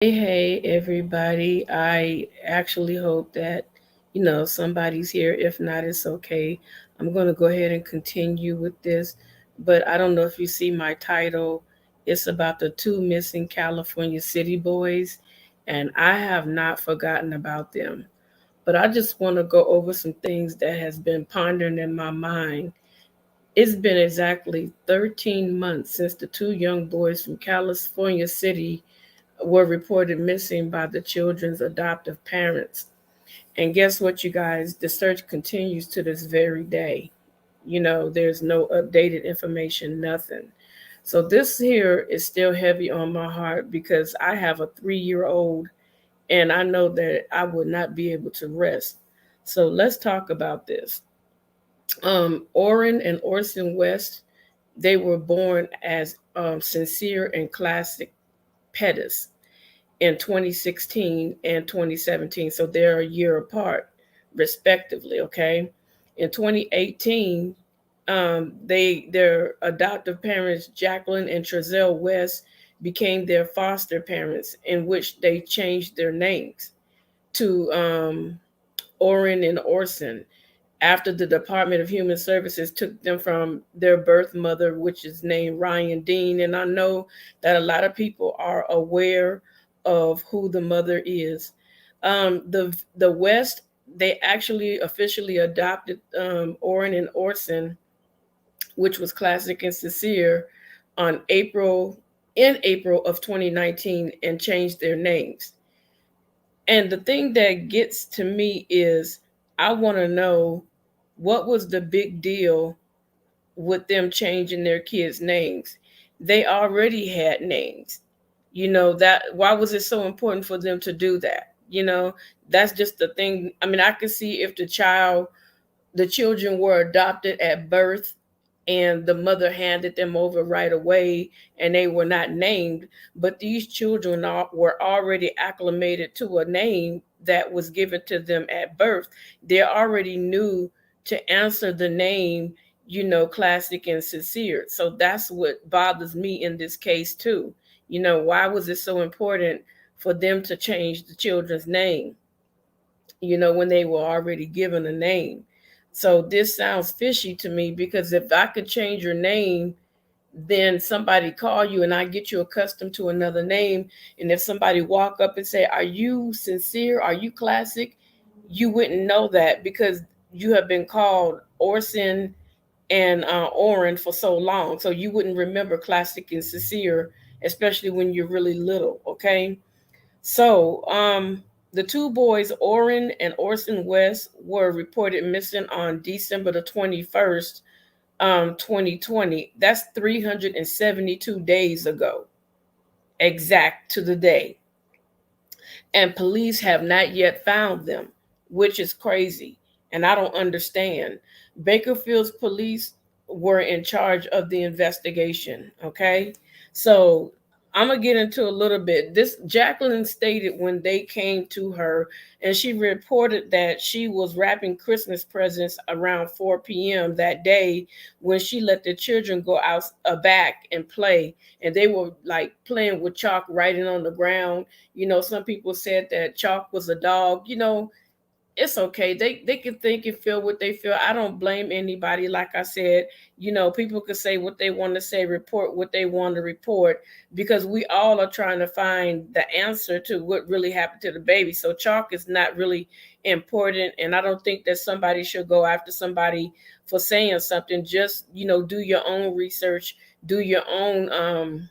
Hey, everybody. I actually hope that, somebody's here. If not, it's okay. I'm going to go ahead and continue with this. But I don't know if you see my title. It's about the two missing California city boys, and I have not forgotten about them. But I just want to go over some things that has been pondering in my mind. It's been exactly 13 months since the two young boys from California City were reported missing by the children's adoptive parents. And guess what, you guys? The search continues to this very day. There's no updated information, nothing. So this here is still heavy on my heart because I have a 3-year old and I know that I would not be able to rest. So let's talk about this. Orrin and Orson West, they were born as Sincere and Classic Pettis in 2016 and 2017. So they're a year apart, respectively. Okay. In 2018, their adoptive parents, Jacqueline and Trezell West, became their foster parents, in which they changed their names to Orrin and Orson after the Department of Human Services took them from their birth mother, which is named Ryan Dean. And I know that a lot of people are aware of who the mother is. The West, they actually officially adopted Orrin and Orson, which was Classic and Sincere, on April of 2019, and changed their names. And the thing that gets to me is I want to know what was the big deal with them changing their kids' names. They already had names. That why was it so important for them to do that? That's just the thing. I mean, I could see if the children were adopted at birth and the mother handed them over right away and they were not named, but these children were already acclimated to a name that was given to them at birth. They already knew to answer the name, Classic and Sincere. So that's what bothers me in this case too. Why was it so important for them to change the children's name, when they were already given a name? So this sounds fishy to me because if I could change your name, then somebody call you and I get you accustomed to another name. And if somebody walk up and say, "Are you Sincere? Are you Classic?" You wouldn't know that because you have been called Orson and Orrin for so long. So you wouldn't remember Classic and Sincere, especially when you're really little. Okay. So, the two boys, Orrin and Orson West, were reported missing on December the 21st, 2020. That's 372 days ago, exact to the day. And police have not yet found them, which is crazy. And I don't understand. Bakerfield's police were in charge of the investigation. Okay. So I'm going to get into a little bit. This Jacqueline stated when they came to her, and she reported that she was wrapping Christmas presents around 4 p.m. that day when she let the children go out back and play. And they were like playing with chalk, writing on the ground. Some people said that Chalk was a dog. It's okay. They can think and feel what they feel. I don't blame anybody. Like I said, people can say what they want to say, report what they want to report, because we all are trying to find the answer to what really happened to the baby. So Chalk is not really important, and I don't think that somebody should go after somebody for saying something. Just do your own research, do your own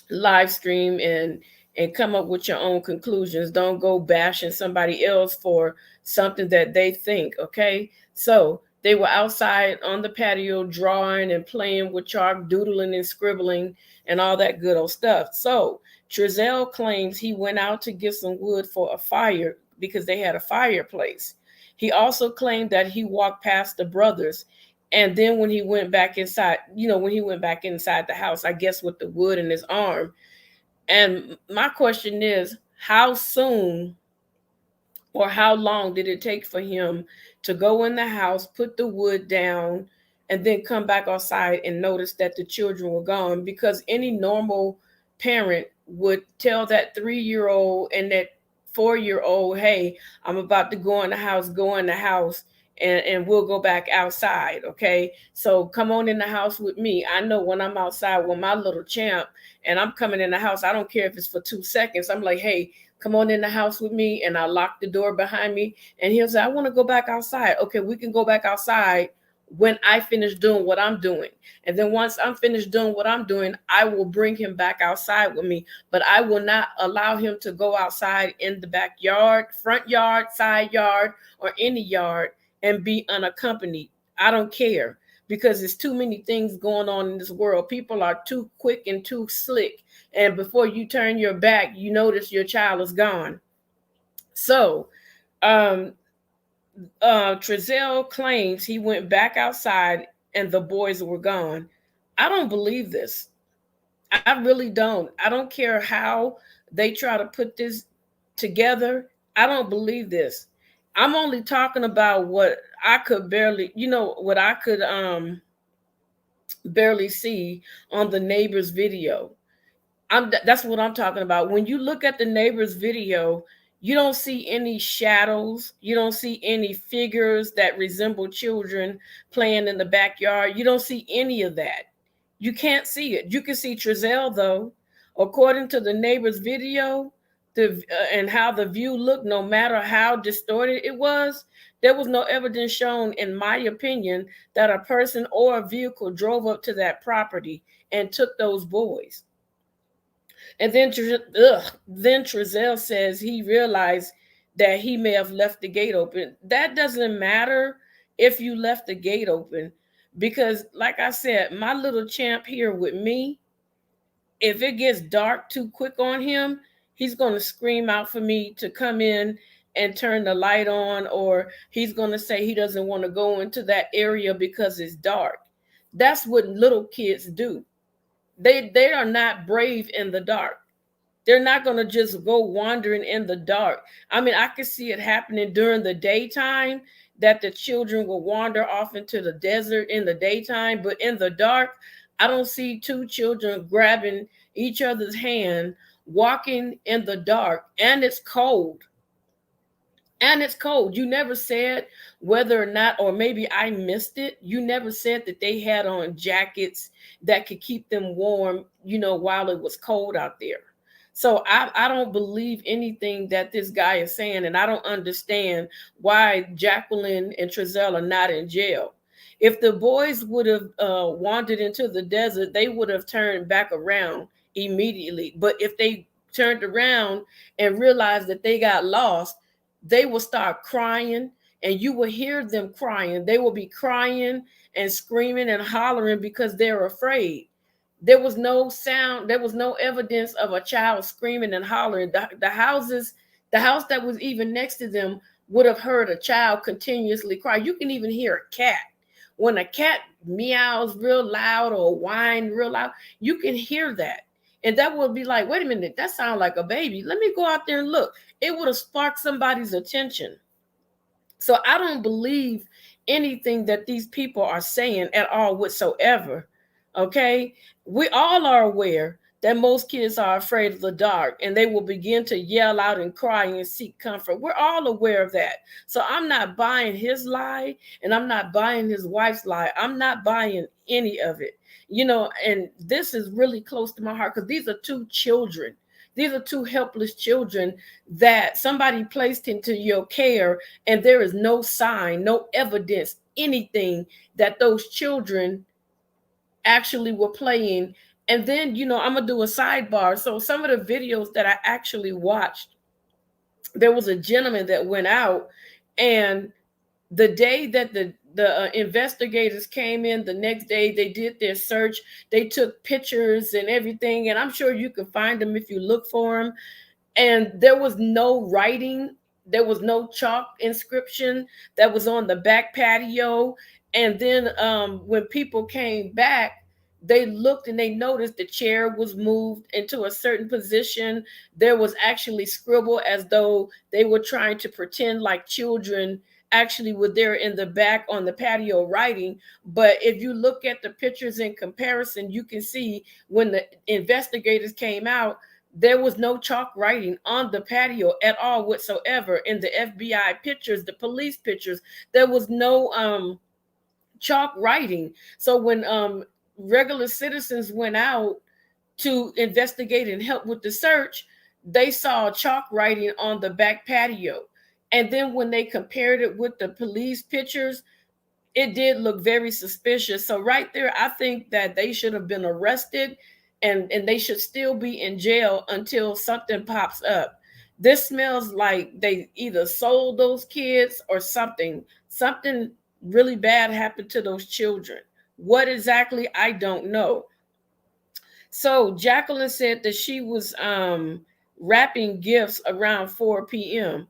live stream, and come up with your own conclusions. Don't go bashing somebody else for something that they think. Okay. So they were outside on the patio drawing and playing with chalk, doodling and scribbling and all that good old stuff. So Trezell claims he went out to get some wood for a fire because they had a fireplace. He also claimed that he walked past the brothers, and then when he went back inside, the house, I guess with the wood in his arm. And my question is, how soon or how long did it take for him to go in the house, put the wood down, and then come back outside and notice that the children were gone? Because any normal parent would tell that 3-year-old and that 4-year-old, hey, I'm about to go in the house, and we'll go back outside. Okay. So come on in the house with me. I know when I'm outside with my little champ and I'm coming in the house, I don't care if it's for 2 seconds. I'm like, hey, come on in the house with me. And I lock the door behind me. And he'll say, I want to go back outside. Okay, we can go back outside when I finish doing what I'm doing. And then once I'm finished doing what I'm doing, I will bring him back outside with me. But I will not allow him to go outside in the backyard, front yard, side yard, or any yard and be unaccompanied. I don't care, because there's too many things going on in this world. People are too quick and too slick. And before you turn your back, you notice your child is gone. So, um, Trezell claims he went back outside and the boys were gone. I don't believe this. I really don't. I don't care how they try to put this together. I don't believe this. I'm only talking about what I could barely, what I could barely see on the neighbor's video. That's what I'm talking about. When you look at the neighbor's video, you don't see any shadows. You don't see any figures that resemble children playing in the backyard. You don't see any of that. You can't see it. You can see Trezell though. According to the neighbor's video, and how the view looked, no matter how distorted it was, there was no evidence shown, in my opinion, that a person or a vehicle drove up to that property and took those boys. And then Trezell says he realized that he may have left the gate open. That doesn't matter if you left the gate open, because, like I said, my little champ here with me, if it gets dark too quick on him, he's going to scream out for me to come in and turn the light on, or he's going to say he doesn't want to go into that area because it's dark. That's what little kids do. They are not brave in the dark. They're not going to just go wandering in the dark. I mean, I could see it happening during the daytime, that the children will wander off into the desert in the daytime, but in the dark, I don't see two children grabbing each other's hand, walking in the dark, and it's cold. And it's cold. You never said whether or not, or maybe I missed it. You never said that they had on jackets that could keep them warm, while it was cold out there. So I don't believe anything that this guy is saying, and I don't understand why Jacqueline and Trezell are not in jail. If the boys would have wandered into the desert, they would have turned back around immediately. But if they turned around and realized that they got lost, they will start crying, and you will hear them crying. They will be crying and screaming and hollering because they're afraid. There was no sound, there was no evidence of a child screaming and hollering. The house that was even next to them would have heard a child continuously cry. You can even hear a cat. When a cat meows real loud or whine real loud, you can hear that. And that would be like, wait a minute, that sounds like a baby. Let me go out there and look. It would have sparked somebody's attention. So I don't believe anything that these people are saying at all whatsoever. Okay. We all are aware that most kids are afraid of the dark, and they will begin to yell out and cry and seek comfort. We're all aware of that. So I'm not buying his lie, and I'm not buying his wife's lie. I'm not buying any of it. And this is really close to my heart, because these are two children. These are two helpless children that somebody placed into your care, and there is no sign, no evidence, anything that those children actually were playing. And then, I'm going to do a sidebar. So some of the videos that I actually watched, there was a gentleman that went out, and the day that the investigators came in, the next day they did their search. They took pictures and everything, and I'm sure you can find them if you look for them. And there was no writing, there was no chalk inscription that was on the back patio. And then when people came back, they looked and they noticed the chair was moved into a certain position. There was actually scribble, as though they were trying to pretend like children actually were there in the back on the patio writing. But if you look at the pictures in comparison, you can see when the investigators came out, There was no chalk writing on the patio at all whatsoever. In the FBI pictures, the police pictures, there was no chalk writing. So when regular citizens went out to investigate and help with the search, they saw chalk writing on the back patio. And then when they compared it with the police pictures, it did look very suspicious. So right there, I think that they should have been arrested, and they should still be in jail until something pops up. This smells like they either sold those kids or something really bad happened to those children. What exactly, I don't know. So Jacqueline said that she was wrapping gifts around 4 p.m.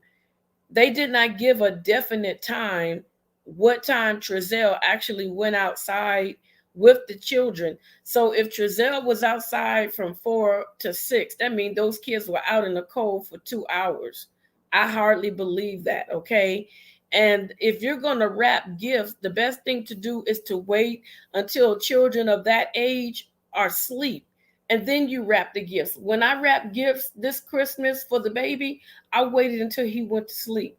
They did not give a definite time what time Trezell actually went outside with the children. So if Trezell was outside from 4 to 6, that means those kids were out in the cold for 2 hours. I hardly believe that. Okay. And if you're going to wrap gifts, the best thing to do is to wait until children of that age are asleep. And then you wrap the gifts. When I wrapped gifts this Christmas for the baby, I waited until he went to sleep.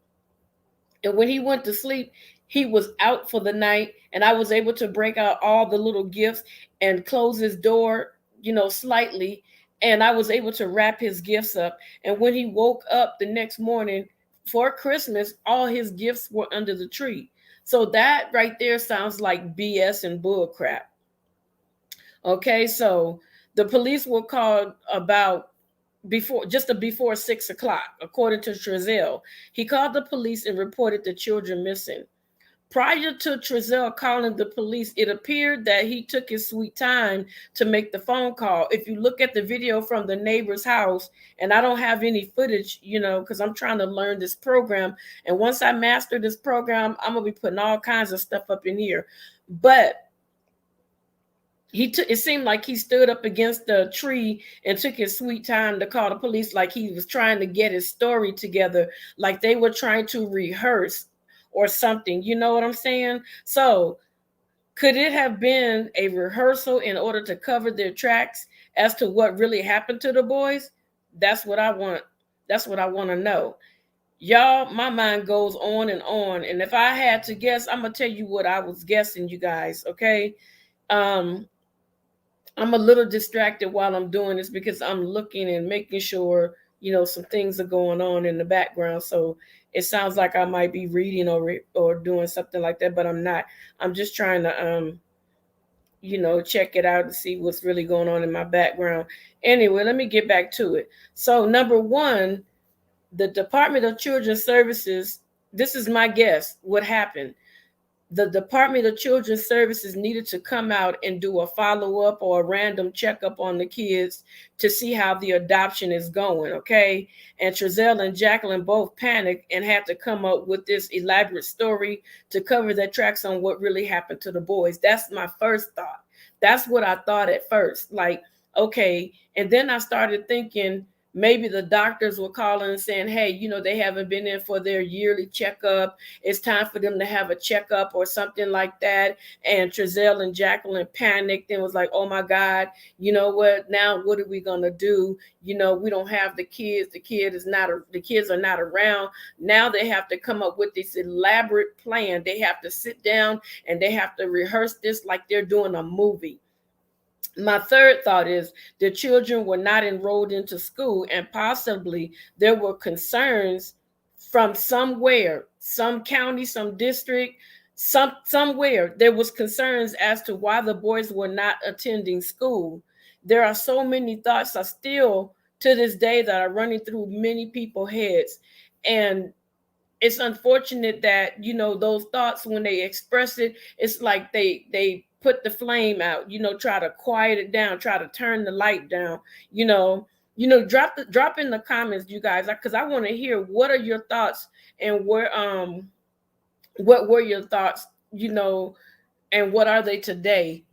And when he went to sleep, he was out for the night, and I was able to break out all the little gifts and close his door, slightly. And I was able to wrap his gifts up. And when he woke up the next morning for Christmas, all his gifts were under the tree. So that right there sounds like BS and bull crap. Okay, so the police were called about before 6 o'clock, according to Trezell. He called the police and reported the children missing. Prior to Trezell calling the police, it appeared that he took his sweet time to make the phone call. If you look at the video from the neighbor's house, and I don't have any footage, because I'm trying to learn this program. And once I master this program, I'm going to be putting all kinds of stuff up in here. But it seemed like he stood up against the tree and took his sweet time to call the police, like he was trying to get his story together, like they were trying to rehearse or something. You know what I'm saying? So could it have been a rehearsal in order to cover their tracks as to what really happened to the boys? That's what I want. That's what I want to know. Y'all, my mind goes on and on. And if I had to guess, I'm going to tell you what I was guessing, you guys. Okay. I'm a little distracted while I'm doing this because I'm looking and making sure, some things are going on in the background. So it sounds like I might be reading or doing something like that, but I'm not. I'm just trying to, check it out and see what's really going on in my background. Anyway, let me get back to it. So number one, the Department of Children's Services, this is my guess, what happened. The Department of Children's Services needed to come out and do a follow-up or a random checkup on the kids to see how the adoption is going, okay? And Trezell and Jacqueline both panicked and had to come up with this elaborate story to cover their tracks on what really happened to the boys. That's my first thought. That's what I thought at first. Like, okay. And then I started thinking, maybe the doctors were calling and saying, hey, they haven't been in for their yearly checkup. It's time for them to have a checkup or something like that. And Trezell and Jacqueline panicked and was like, oh my God, you know what? Now what are we going to do? We don't have the kids. The kids are not around. Now they have to come up with this elaborate plan. They have to sit down and they have to rehearse this like they're doing a movie. My third thought is the children were not enrolled into school, and possibly there were concerns from somewhere, some county, some district, somewhere there was concerns as to why the boys were not attending school. There are so many thoughts are still to this day that are running through many people's heads. And it's unfortunate that, those thoughts, when they express it, it's like they put the flame out, try to quiet it down, try to turn the light down, drop in the comments, you guys, because I want to hear what are your thoughts and what were your thoughts, and what are they today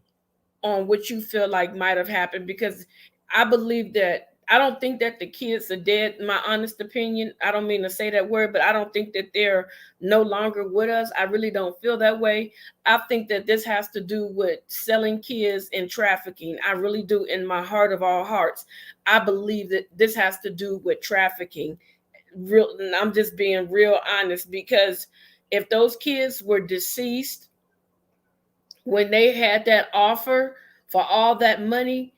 on what you feel like might have happened. Because I believe that I don't think that the kids are dead. In my honest opinion, I don't mean to say that word, but I don't think that they're no longer with us. I really don't feel that way. I think that this has to do with selling kids and trafficking. I really do, in my heart of all hearts. I believe that this has to do with trafficking. Real, and I'm just being real honest, because if those kids were deceased when they had that offer for all that money,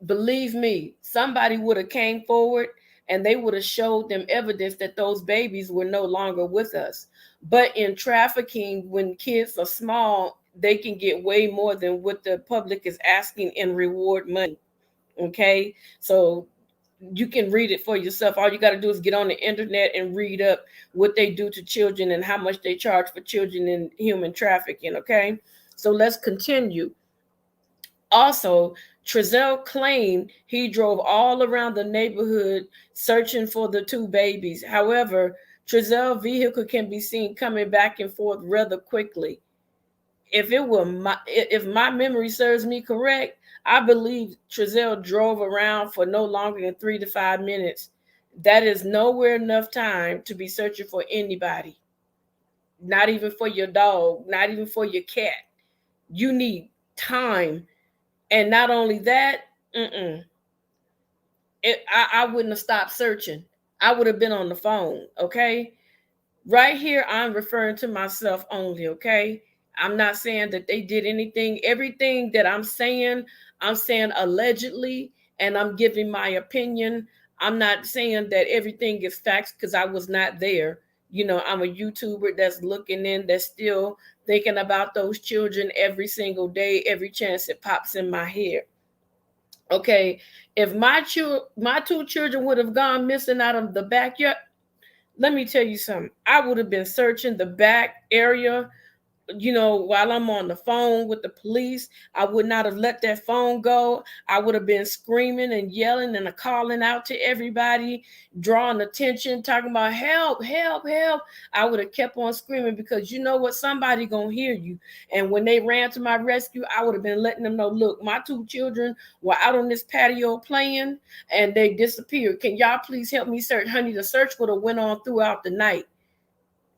believe me, somebody would have came forward and they would have showed them evidence that those babies were no longer with us. But in trafficking, when kids are small, they can get way more than what the public is asking in reward money. Okay, so you can read it for yourself. All you got to do is get on the internet and read up what they do to children and how much they charge for children in human trafficking. Okay, so let's continue. Also, Trezell claimed he drove all around the neighborhood searching for the two babies. However, Trezell's vehicle can be seen coming back and forth rather quickly. If my memory serves me correct, I believe Trezell drove around for no longer than 3 to 5 minutes. That is nowhere enough time to be searching for anybody, not even for your dog, not even for your cat. You need time. And not only that, I wouldn't have stopped searching. I would have been on the phone. Okay. Right here, I'm referring to myself only. Okay. I'm not saying that they did anything. Everything that I'm saying allegedly, and I'm giving my opinion. I'm not saying that everything is facts because I was not there. I'm a YouTuber that's looking in, that's still thinking about those children every single day, every chance it pops in my head. Okay, if my two children would have gone missing out of the backyard, let me tell you something. I would have been searching the back area, while I'm on the phone with the police. I would not have let that phone go. I would have been screaming and yelling and calling out to everybody, drawing attention, talking about help, help, help. I would have kept on screaming because you know what? Somebody gonna hear you. And when they ran to my rescue, I would have been letting them know, look, my two children were out on this patio playing and they disappeared. Can y'all please help me search? Honey, the search would have went on throughout the night.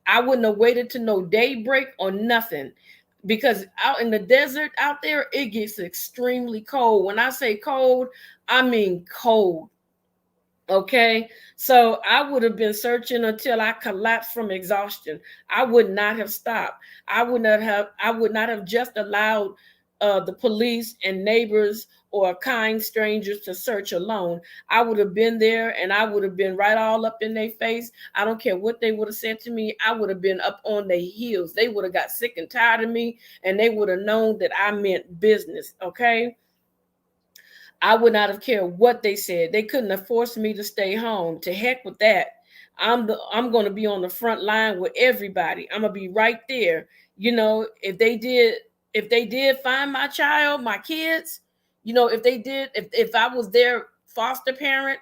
I wouldn't have waited to no daybreak or nothing, because out in the desert out there, it gets extremely cold. When I say cold, I mean cold. Okay, so I would have been searching until I collapsed from exhaustion. I would not have stopped. I would not have just allowed the police and neighbors or kind strangers to search alone. I would have been there and I would have been right all up in their face. I don't care what they would have said to me. I would have been up on their heels. They would have got sick and tired of me, and they would have known that I meant business. Okay, I would not have cared what they said. They couldn't have forced me to stay home. To heck with that. I'm going to be on the front line with everybody. I'm going to be right there. If they did find my child, my kids, if I was their foster parent,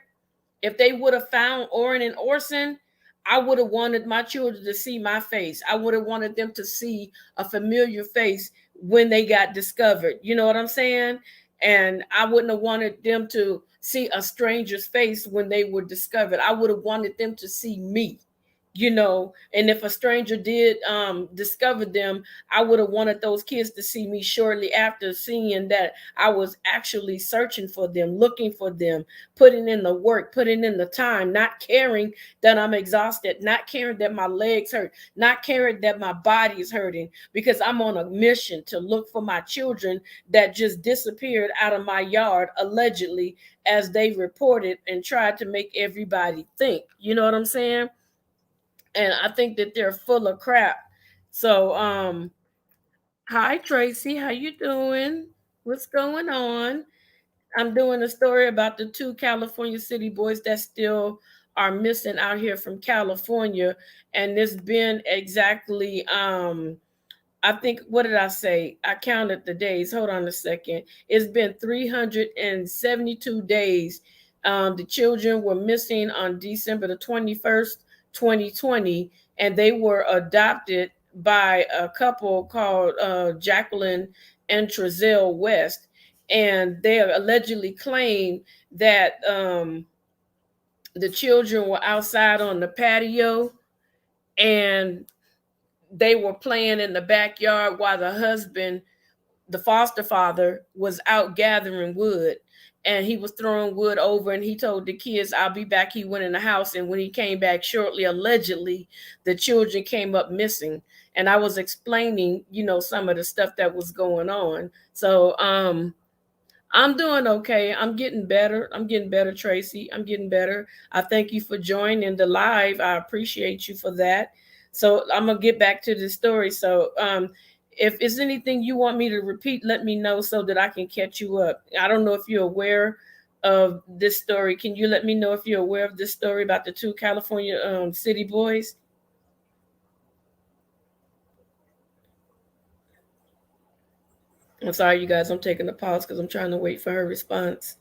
if they would have found Oren and Orson, I would have wanted my children to see my face. I would have wanted them to see a familiar face when they got discovered. You know what I'm saying? And I wouldn't have wanted them to see a stranger's face when they were discovered. I would have wanted them to see me. And if a stranger did discover them, I would have wanted those kids to see me shortly after, seeing that I was actually searching for them, looking for them, putting in the work, putting in the time, not caring that I'm exhausted, not caring that my legs hurt, not caring that my body is hurting, because I'm on a mission to look for my children that just disappeared out of my yard, allegedly, as they reported and tried to make everybody think. You know what I'm saying? And I think that they're full of crap. So, hi Tracy, how you doing? What's going on? I'm doing a story about the two California city boys that still are missing out here from California, and it's been exactly I think, what did I say? I counted the days. Hold on a second. It's been 372 days. The children were missing on December the 21st, 2020, and they were adopted by a couple called Jacqueline and Trezell West. And they allegedly claim that the children were outside on the patio, and they were playing in the backyard while the husband, the foster father, was out gathering wood, and he was throwing wood over, and he told the kids, I'll be back. He went in the house, and when he came back shortly, allegedly the children came up missing. And I was explaining, some of the stuff that was going on. So I'm doing okay. I'm getting better. I'm getting better, Tracy. I'm getting better. I thank you for joining the live. I appreciate you for that. So I'm gonna get back to the story. So if it's anything you want me to repeat, let me know so that I can catch you up. I don't know if you're aware of this story. Can you let me know if you're aware of this story about the two California city boys? I'm sorry, you guys. I'm taking a pause because I'm trying to wait for her response.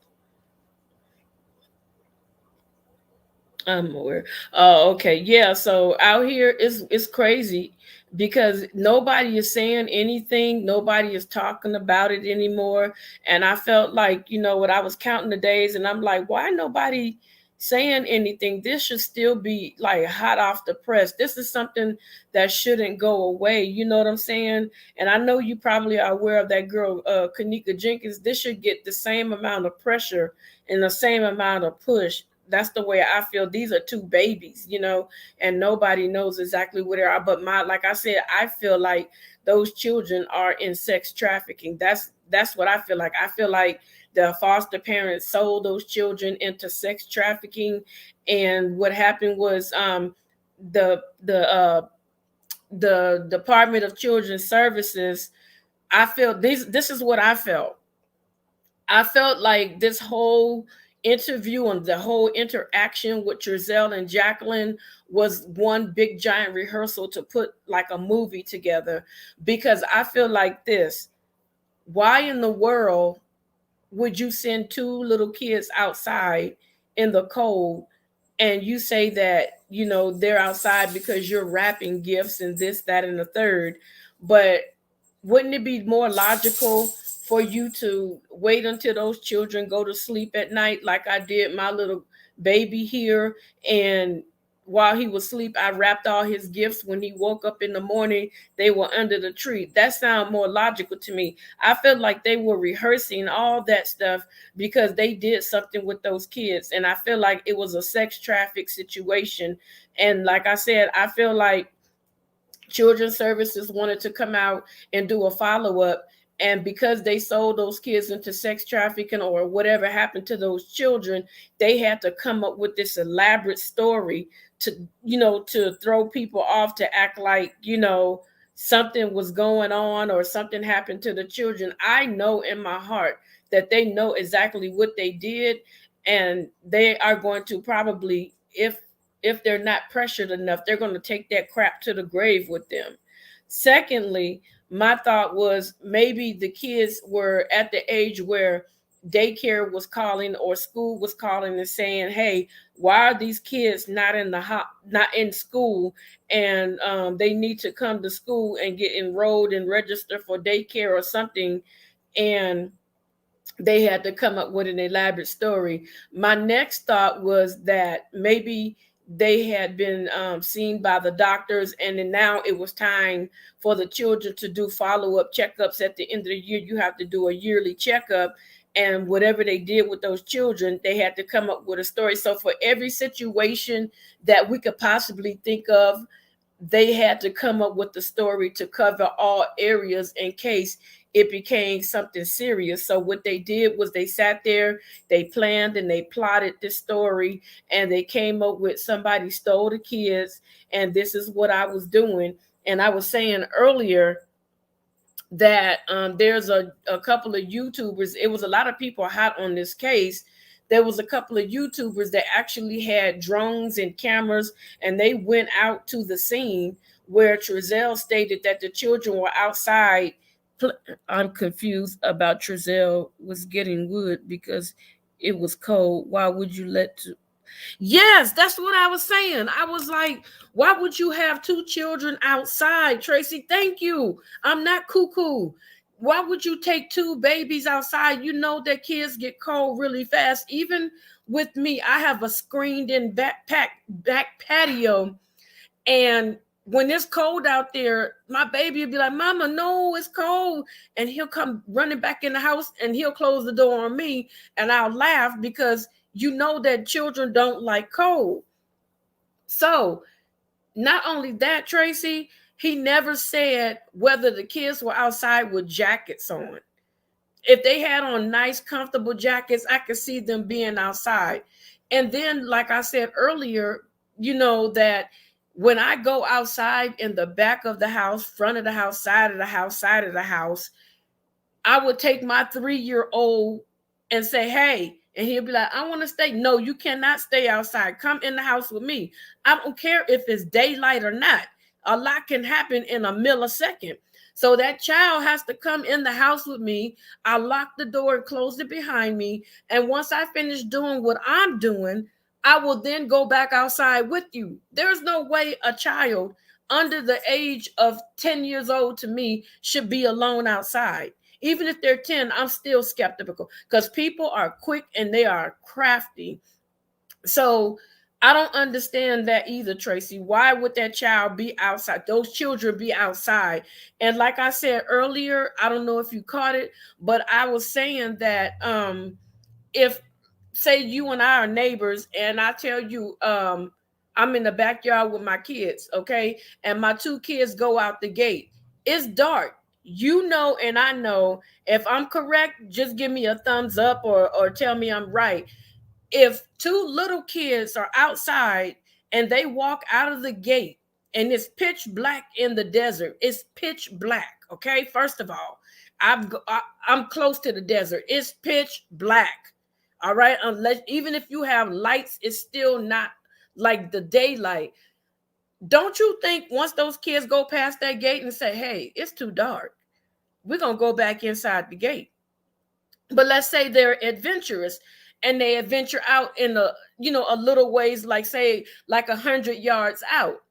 I'm aware. Oh, okay. Yeah. So out here it's crazy because nobody is saying anything. Nobody is talking about it anymore. And I felt like, what, I was counting the days and I'm like, why nobody saying anything? This should still be like hot off the press. This is something that shouldn't go away. You know what I'm saying? And I know you probably are aware of that girl, Kanika Jenkins. This should get the same amount of pressure and the same amount of push. That's the way I feel. These are two babies, and nobody knows exactly where they are. But like I said, I feel like those children are in sex trafficking. That's what I feel like. I feel like the foster parents sold those children into sex trafficking, and what happened was the the uh, the Department of Children's Services. I feel this is what I felt. I felt like this whole interview and the whole interaction with Giselle and Jacqueline was one big giant rehearsal to put like a movie together, because I feel like this. Why in the world would you send two little kids outside in the cold, and you say that, they're outside because you're wrapping gifts and this, that, and the third? But wouldn't it be more logical for you to wait until those children go to sleep at night, like I did my little baby here? And while he was asleep, I wrapped all his gifts. When he woke up in the morning, they were under the tree. That sounds more logical to me. I felt like they were rehearsing all that stuff because they did something with those kids, and I feel like it was a sex traffic situation. And like I said, I feel like Children's Services wanted to come out and do a follow up. And because they sold those kids into sex trafficking or whatever happened to those children, they had to come up with this elaborate story to throw people off, to act like, something was going on or something happened to the children. I know in my heart that they know exactly what they did, and they are going to probably, if they're not pressured enough, they're going to take that crap to the grave with them. Secondly, my thought was maybe the kids were at the age where daycare was calling or school was calling and saying, "Hey, why are these kids not in school? And they need to come to school and get enrolled and register for daycare or something." And they had to come up with an elaborate story. My next thought was that maybe they had been seen by the doctors, and then now it was time for the children to do follow-up checkups. At the end of the year, you have to do a yearly checkup, and whatever they did with those children, they had to come up with a story. So for every situation that we could possibly think of, they had to come up with the story to cover all areas in case it became something serious. So what they did was they sat there, they planned and they plotted this story, and they came up with somebody stole the kids, and this is what I was doing. And I was saying earlier that there's a couple of YouTubers. It was a lot of people hot on this case. There was a couple of YouTubers that actually had drones and cameras, and they went out to the scene where Trezell stated that the children were outside. I'm confused about Trezell was getting wood because it was cold. Why would you let Yes, that's what I was saying. I was like, why would you have two children outside, Tracy? Thank you. I'm not cuckoo. Why would you take two babies outside? You know that kids get cold really fast. Even with me, I have a screened in back patio, and when it's cold out there, my baby will be like, Mama, no, it's cold. And he'll come running back in the house and he'll close the door on me. And I'll laugh because you know that children don't like cold. So, not only that, Tracy, he never said whether the kids were outside with jackets on. If they had on nice, comfortable jackets, I could see them being outside. And then, like I said earlier, you know, that when I go outside in the back of the house, front of the house, side of the house, side of the house, I would take my 3-year-old and say, hey, and he'll be like, I want to stay. No, you cannot stay outside. Come in the house with me. I don't care if it's daylight or not. A lot can happen in a millisecond. So that child has to come in the house with me. I lock the door and close it behind me. And once I finish doing what I'm doing, I will then go back outside with you. There's no way a child under the age of 10 years old to me should be alone outside. Even if they're 10, I'm still skeptical because people are quick and they are crafty. So I don't understand that either, Tracy. Why would that child be outside? Those children be outside. And like I said earlier, I don't know if you caught it, but I was saying that if say you and I are neighbors and I tell you I'm in the backyard with my kids, okay? And my two kids go out the gate. It's dark. You know and I know. If I'm correct, just give me a thumbs up or tell me I'm right. If two little kids are outside and they walk out of the gate and it's pitch black in the desert, it's pitch black, okay? First of all, I'm close to the desert. It's pitch black. All right, unless even if you have lights, it's still not like the daylight. Don't you think once those kids go past that gate and say, hey, it's too dark, we're going to go back inside the gate? But let's say they're adventurous and they adventure out in a little ways, like say like 100 yards out.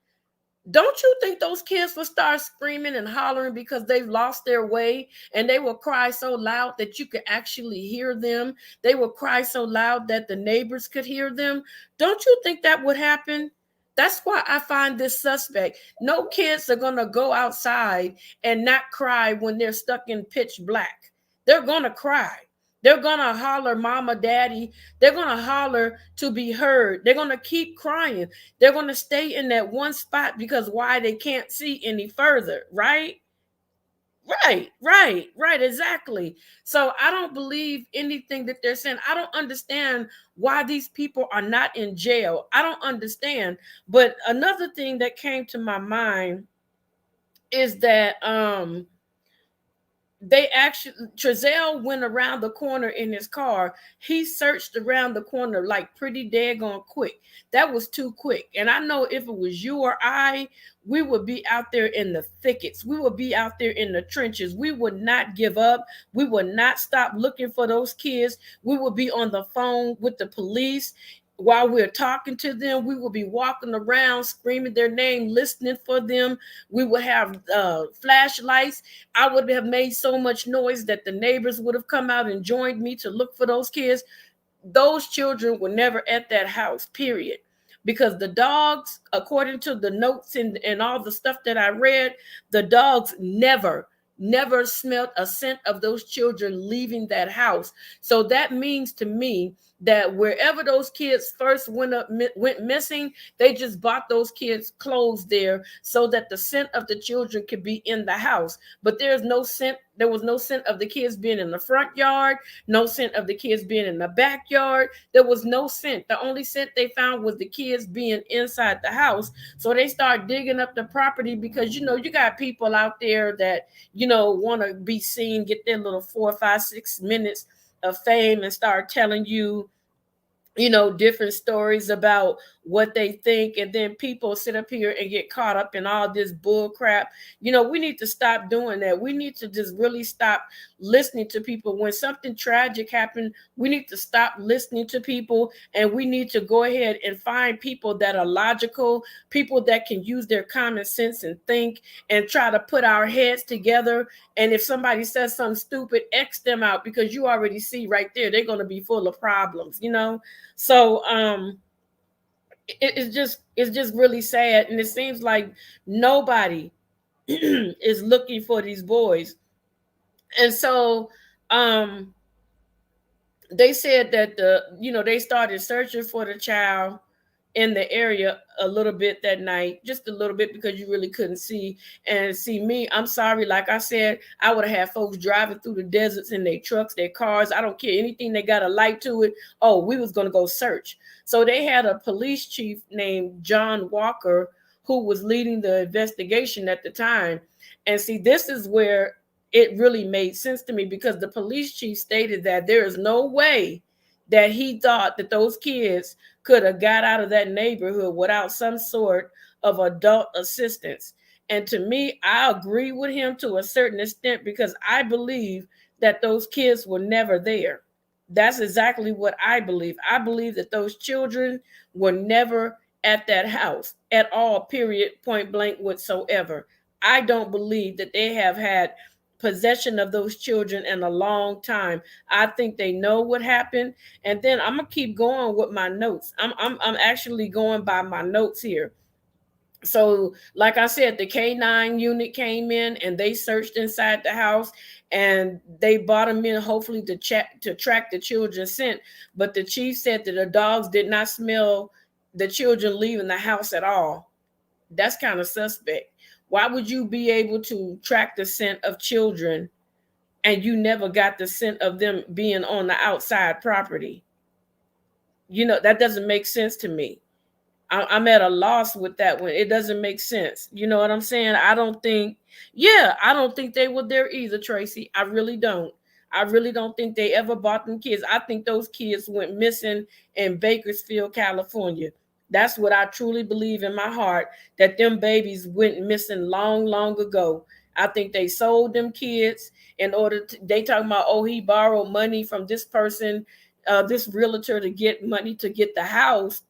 Don't you think those kids will start screaming and hollering because they've lost their way, and they will cry so loud that you could actually hear them? They will cry so loud that the neighbors could hear them. Don't you think that would happen? That's why I find this suspect. No kids are going to go outside and not cry when they're stuck in pitch black. They're going to cry. They're going to holler, Mama, Daddy. They're going to holler to be heard. They're going to keep crying. They're going to stay in that one spot because why? They can't see any further, right? Right, exactly. So I don't believe anything that they're saying. I don't understand why these people are not in jail. I don't understand. But another thing that came to my mind is that they actually Trezell went around the corner in his car. He searched around the corner like pretty daggone quick. That was too quick. And I know if it was you or I, we would be out there in the thickets. We would be out there in the trenches. We would not give up. We would not stop looking for those kids. We would be on the phone with the police. While we're talking to them, we will be walking around screaming their name, listening for them. We would have flashlights. I would have made so much noise that the neighbors would have come out and joined me to look for those kids. Those children were never at that house, period. Because the dogs, according to the notes and all the stuff that I read, the dogs never smelled a scent of those children leaving that house. So that means to me that wherever those kids first went missing, they just bought those kids clothes there so that the scent of the children could be in the house. But there was no scent of the kids being in the front yard, no scent of the kids being in the backyard. There was no scent. The only scent they found was the kids being inside the house. So they start digging up the property because you got people out there that want to be seen, get their little 4, 5, 6 minutes of fame and start telling you different stories about what they think, and then people sit up here and get caught up in all this bull crap. We need to stop doing that. We need to just really stop listening to people. When something tragic happens, we need to stop listening to people, and we need to go ahead and find people that are logical, people that can use their common sense and think and try to put our heads together. And if somebody says something stupid, X them out, because you already see right there they're going to be full of problems. So it's just really sad, and it seems like nobody is looking for these boys. And so um they said that they started searching for the child in the area a little bit that night, just a little bit, because you really couldn't see. And see, me, I'm sorry, like I said, I would have had folks driving through the deserts in their trucks, their cars, I don't care, anything that got a light to it. Oh, we was going to go search. So they had a police chief named John Walker who was leading the investigation at the time. And see, this is where it really made sense to me, because the police chief stated that there is no way that he thought that those kids could have got out of that neighborhood without some sort of adult assistance. And to me, I agree with him to a certain extent, because I believe that those kids were never there. That's exactly what I believe. I believe that those children were never at that house at all, period, point blank whatsoever. I don't believe that they have had possession of those children in a long time. I think they know what happened. And then I'm gonna keep going with my notes. I'm actually going by my notes here. So, like I said, the K9 unit came in and they searched inside the house, and they brought them in hopefully to track the children's scent. But the chief said that the dogs did not smell the children leaving the house at all. That's kind of suspect. Why would you be able to track the scent of children and you never got the scent of them being on the outside property? That doesn't make sense to me. I'm at a loss with that one. It doesn't make sense. You know what I'm saying? I don't think they were there either, Tracy. I really don't. I really don't think they ever bought them kids. I think those kids went missing in Bakersfield, California. That's what I truly believe in my heart, that them babies went missing long, long ago. I think they sold them kids in order to, they talking about, oh, he borrowed money from this person, this realtor, to get money to get the house.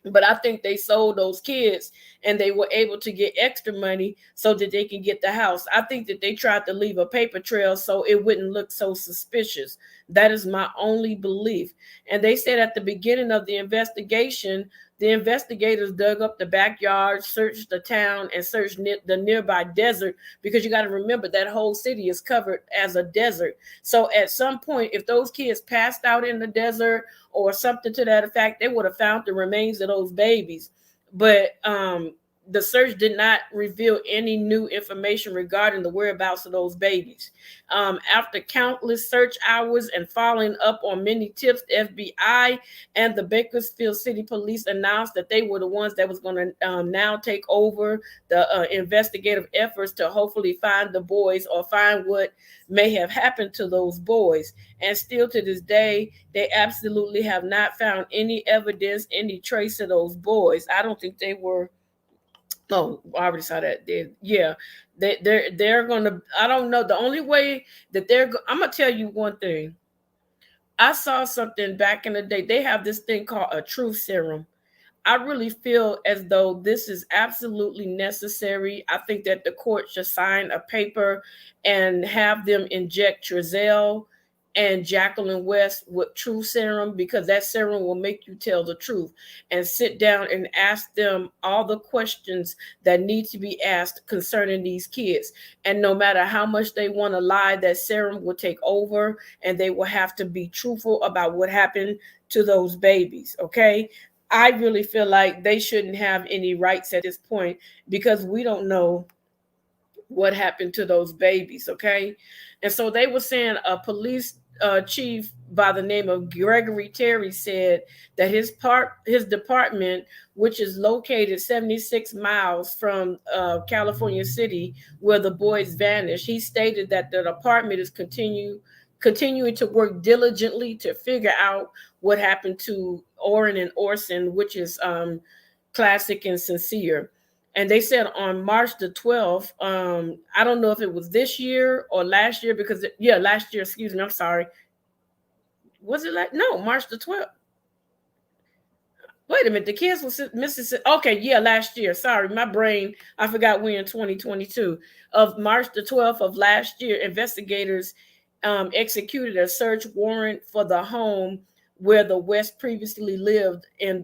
But I think they sold those kids and they were able to get extra money so that they can get the house. I think that they tried to leave a paper trail so it wouldn't look so suspicious. That is my only belief. And they said at the beginning of the investigation, the investigators dug up the backyard, searched the town, and searched the nearby desert, because you got to remember that whole city is covered as a desert. So at some point, if those kids passed out in the desert or something to that effect, they would have found the remains of those babies. But the search did not reveal any new information regarding the whereabouts of those babies. After countless search hours and following up on many tips, the FBI and the Bakersfield City Police announced that they were the ones that was going to now take over the investigative efforts to hopefully find the boys or find what may have happened to those boys. And still to this day, they absolutely have not found any evidence, any trace of those boys. I don't think they were. Oh, I already saw that. They're gonna. I don't know. The only way that I'm gonna tell you one thing. I saw something back in the day. They have this thing called a truth serum. I really feel as though this is absolutely necessary. I think that the court should sign a paper and have them inject Trezell and Jacqueline West with truth serum, because that serum will make you tell the truth, and sit down and ask them all the questions that need to be asked concerning these kids. And no matter how much they want to lie, that serum will take over and they will have to be truthful about what happened to those babies. Okay. I really feel like they shouldn't have any rights at this point, because we don't know what happened to those babies. Okay. And so they were saying a police chief by the name of Gregory Terry said that his department, which is located 76 miles from California City, where the boys vanished, he stated that the department is continuing to work diligently to figure out what happened to Oren and Orson, which is Classic and Sincere. And they said on March the 12th, I don't know if it was this year or last year, because yeah, last year, excuse me, I'm sorry. Was it like, no, March the 12th? Wait a minute, the kids was Mississippi. Okay, yeah, last year. Sorry, my brain. I forgot we in 2022. Of March the 12th of last year, investigators executed a search warrant for the home where the West previously lived in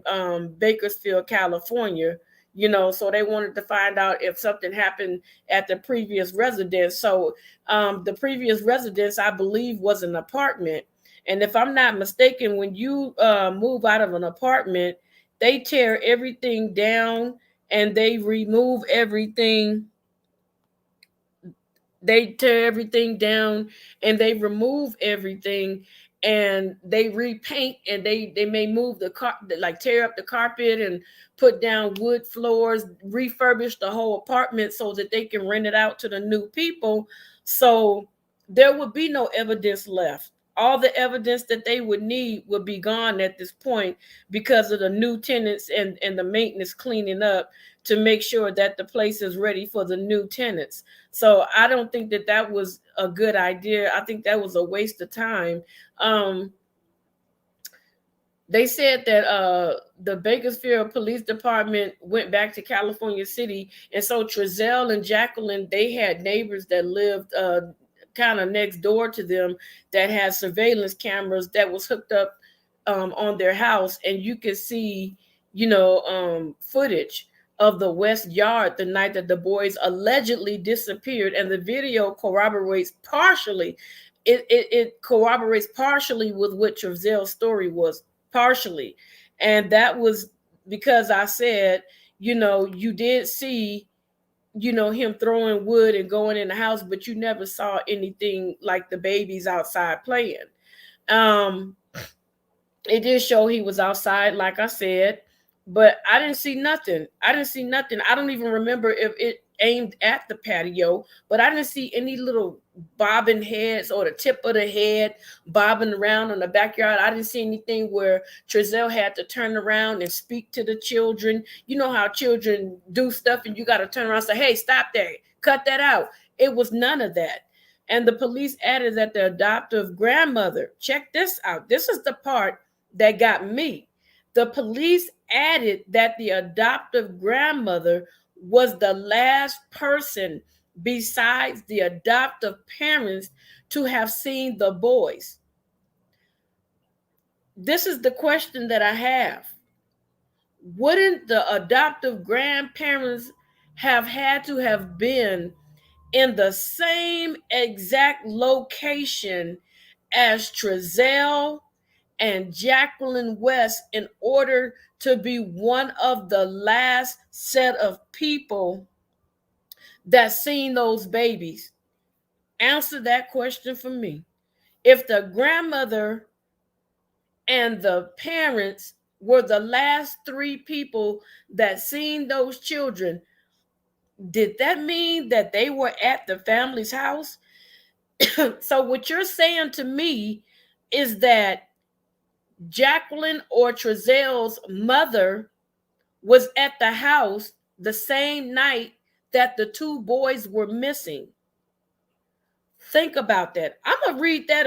Bakersfield, California. So they wanted to find out if something happened at the previous residence. So the previous residence, I believe, was an apartment. And if I'm not mistaken, when you move out of an apartment, they tear everything down and they remove everything. They tear everything down and they remove everything, and they repaint, and they may move the car, like tear up the carpet and put down wood floors, refurbish the whole apartment so that they can rent it out to the new people. So there would be no evidence left. All the evidence that they would need would be gone at this point because of the new tenants and the maintenance cleaning up to make sure that the place is ready for the new tenants. So I don't think that that was a good idea. I think that was a waste of time. Um, they said that the Bakersfield Police Department went back to California City, and so Trezell and Jacqueline, they had neighbors that lived kind of next door to them that had surveillance cameras that was hooked up on their house, and you could see, footage of the West Yard the night that the boys allegedly disappeared, and the video corroborates partially. It corroborates partially with what Trezell's story was, partially, and that was because I said, you did see, him throwing wood and going in the house, but you never saw anything like the babies outside playing. Um, it did show he was outside, like I said, but I didn't see nothing. I didn't see nothing. I don't even remember if it aimed at the patio, but I didn't see any little bobbing heads or the tip of the head bobbing around in the backyard. I didn't see anything where Trezell had to turn around and speak to the children. You know how children do stuff and you got to turn around and say, hey, stop there, cut that out. It was none of that. And the police added that the adoptive grandmother, check this out. This is the part that got me. The police added that the adoptive grandmother was the last person besides the adoptive parents to have seen the boys. This is the question that I have. Wouldn't the adoptive grandparents have had to have been in the same exact location as Trezell and Jacqueline West in order to be one of the last set of people that seen those babies? Answer that question for me. If the grandmother and the parents were the last three people that seen those children, did that mean that they were at the family's house? So what you're saying to me is that Jacqueline or Trezell's mother was at the house the same night that the two boys were missing. Think about that. I'm going to read that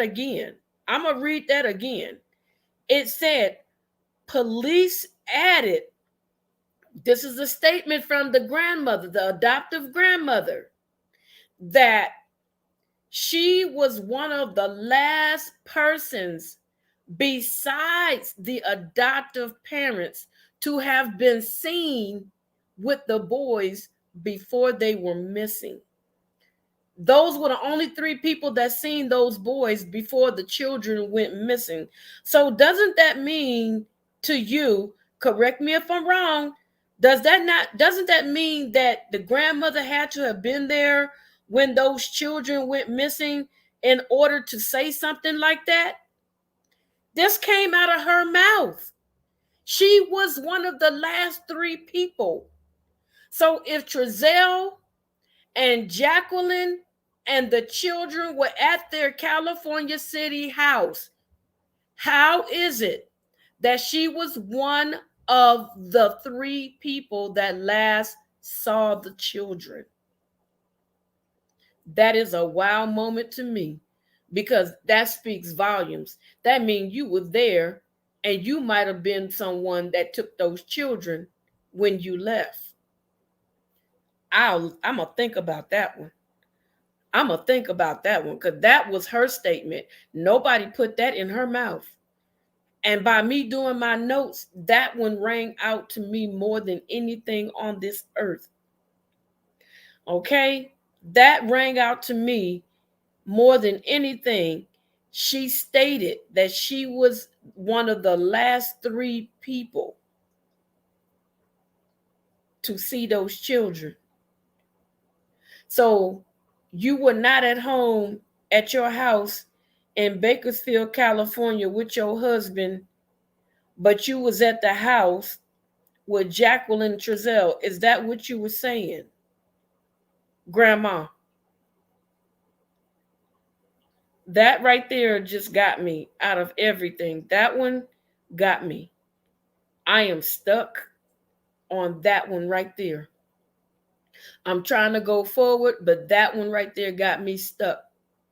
again. It said, police added, this is a statement from the grandmother, the adoptive grandmother, that she was one of the last persons besides the adoptive parents to have been seen with the boys before they were missing. Those were the only three people that seen those boys before the children went missing. So doesn't that mean to you, correct me if I'm wrong, doesn't that mean that the grandmother had to have been there when those children went missing in order to say something like that? This came out of her mouth. She was one of the last three people. So if Trezell and Jacqueline and the children were at their California City house, how is it that she was one of the 3 people that last saw the children. That is a wow moment to me, because that speaks volumes. That means you were there, and you might have been someone that took those children when you left. I'm gonna think about that one. I'm gonna think about that one, because that was her statement. Nobody put that in her mouth. And by me doing my notes, that one rang out to me more than anything on this earth. Okay? That rang out to me more than anything. She stated that she was one of the last 3 people to see those children. So you were not at home at your house in Bakersfield, California with your husband, but you was at the house with Jacqueline Trezell. Is that what you were saying, Grandma? That right there just got me out of everything. That one got me. I am stuck on that one right there. I'm trying to go forward, but that one right there got me stuck.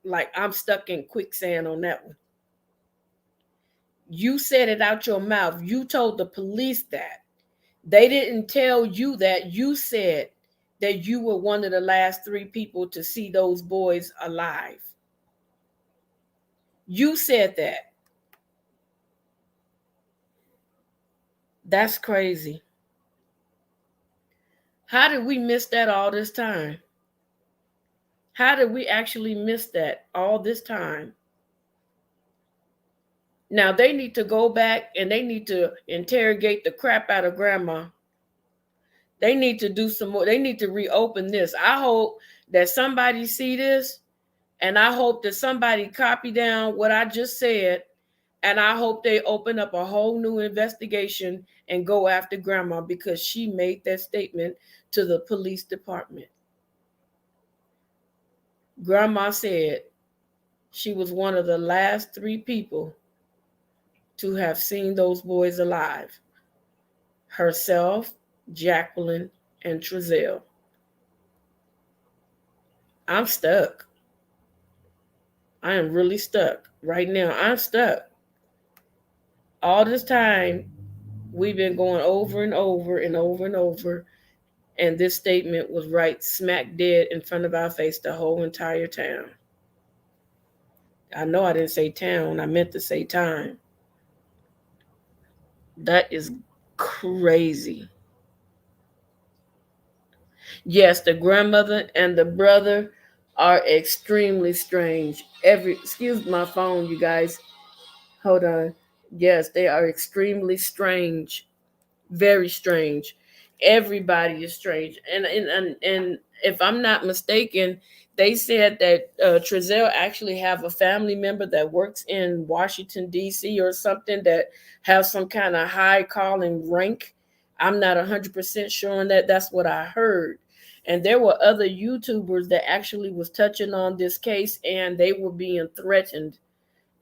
Like I'm stuck in quicksand on that one. You said it out your mouth. You told the police that. They didn't tell you that. You said that you were one of the last 3 people to see those boys alive. You said that. That's crazy. How did we miss that all this time? How did we actually miss that all this time? Now they need to go back and they need to interrogate the crap out of Grandma. They need to do some more. They need to reopen this. I hope that somebody see this, and I hope that somebody copy down what I just said, and I hope they open up a whole new investigation and go after Grandma, because she made that statement to the police department. Grandma said she was one of the last 3 people to have seen those boys alive. Herself, Jacqueline, and Trezell. I'm stuck. I am really stuck. Right now, I'm stuck. All this time, we've been going over and over and over and over, and this statement was right smack dead in front of our face the whole entire town. I know I didn't say town, I meant to say time. That is crazy. Yes, the grandmother and the brother are extremely strange. Excuse my phone, you guys. Hold on. Yes, they are extremely strange. Very strange. Everybody is strange. And if I'm not mistaken, they said that Trezell actually have a family member that works in Washington D.C. or something, that has some kind of high calling rank. I'm not 100% sure on that. That's what I heard. And there were other YouTubers that actually was touching on this case, and they were being threatened.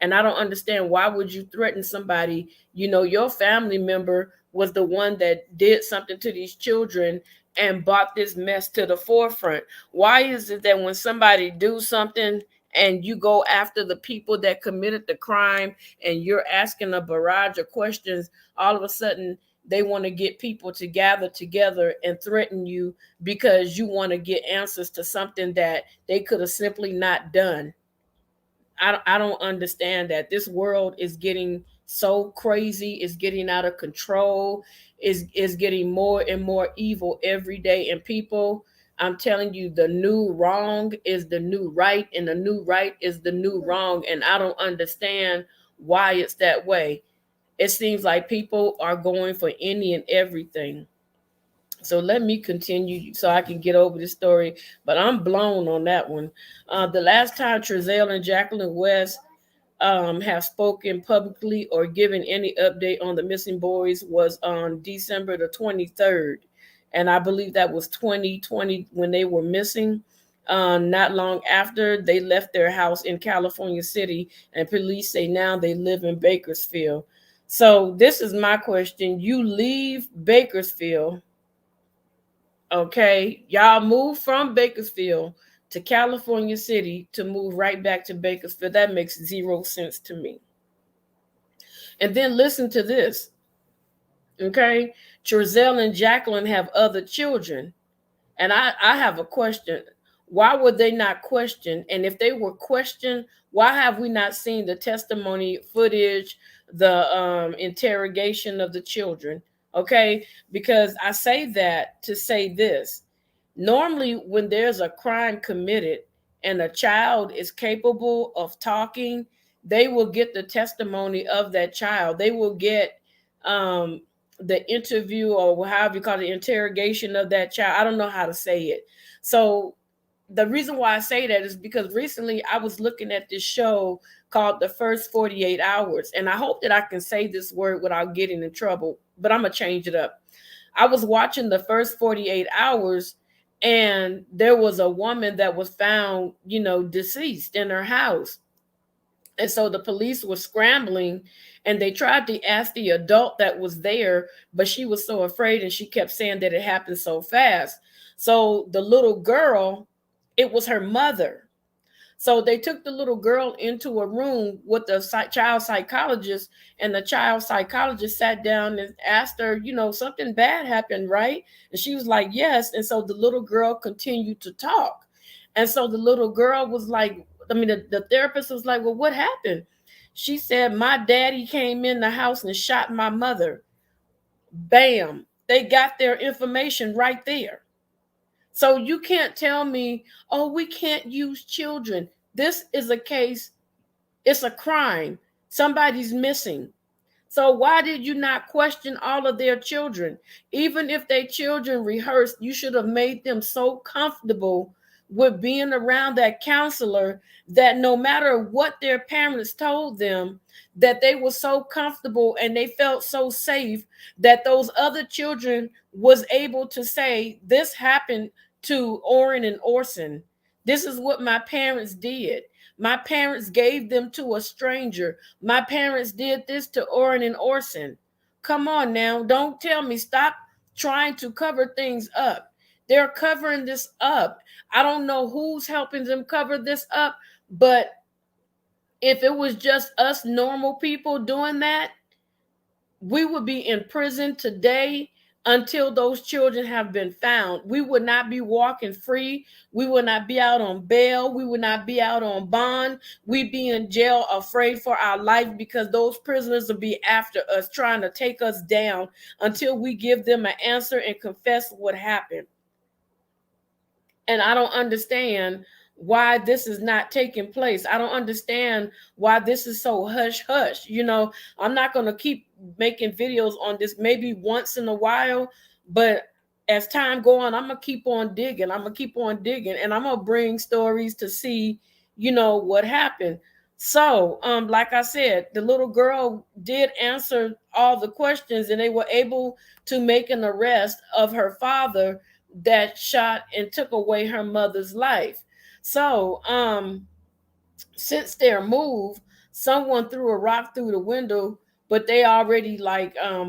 And I don't understand, why would you threaten somebody? You know, your family member was the one that did something to these children and brought this mess to the forefront. Why is it that when somebody do something and you go after the people that committed the crime and you're asking a barrage of questions, all of a sudden they want to get people to gather together and threaten you because you want to get answers to something that they could have simply not done? I don't understand that. This world is getting so crazy, it's getting out of control, is getting more and more evil every day. And people, I'm telling you, the new wrong is the new right, and the new right is the new wrong. And I don't understand why it's that way. It seems like people are going for any and everything. So let me continue so I can get over this story. But I'm blown on that one. The last time Trezell and Jacqueline West have spoken publicly or given any update on the missing boys was on December the 23rd. And I believe that was 2020 when they were missing. Not long after, they left their house in California City, and police say now they live in Bakersfield. So this is my question. You leave Bakersfield, okay? Y'all move from Bakersfield to California City to move right back to Bakersfield. That makes zero sense to me. And then listen to this, okay? Trezell and Jacqueline have other children. And I have a question. Why were they not questioned? And if they were questioned, why have we not seen the testimony footage, the interrogation of the children? Okay, because I say that to say this. Normally, when there's a crime committed and a child is capable of talking, they will get the testimony of that child. They will get um, the interview, or however you call it, the interrogation of that child. I don't know how to say it. So the reason why I say that is because recently I was looking at this show called The First 48 Hours. And I hope that I can say this word without getting in trouble, but I'm going to change it up. I was watching The First 48 Hours, and there was a woman that was found, deceased in her house. And so the police were scrambling, and they tried to ask the adult that was there, but she was so afraid and she kept saying that it happened so fast. So the little girl, it was her mother. So they took the little girl into a room with the child psychologist, and the child psychologist sat down and asked her, something bad happened, right? And she was like, yes. And so the little girl continued to talk. And so the little girl was like, the therapist was like, well, what happened? She said, my daddy came in the house and shot my mother. Bam. They got their information right there. So you can't tell me, oh, we can't use children. This is a case, it's a crime. Somebody's missing. So why did you not question all of their children? Even if their children rehearsed, you should have made them so comfortable with being around that counselor that no matter what their parents told them, that they were so comfortable and they felt so safe that those other children was able to say, this happened to Orrin and Orson. This is what my parents did. My parents gave them to a stranger. My parents did this to Orrin and Orson. Come on now. Don't tell me. Stop trying to cover things up. They're covering this up. I don't know who's helping them cover this up, but if it was just us normal people doing that, we would be in prison today until those children have been found. We would not be walking free. We would not be out on bail. We would not be out on bond. We'd be in jail afraid for our life because those prisoners will be after us, trying to take us down until we give them an answer and confess what happened. And I don't understand why this is not taking place. I don't understand why this is so hush hush. I'm not going to keep making videos on this, maybe once in a while, but as time go on, I'm going to keep on digging. I'm going to keep on digging, and I'm going to bring stories to see, what happened. So, like I said, the little girl did answer all the questions, and they were able to make an arrest of her father that shot and took away her mother's life. So, since their move, someone threw a rock through the window, but they already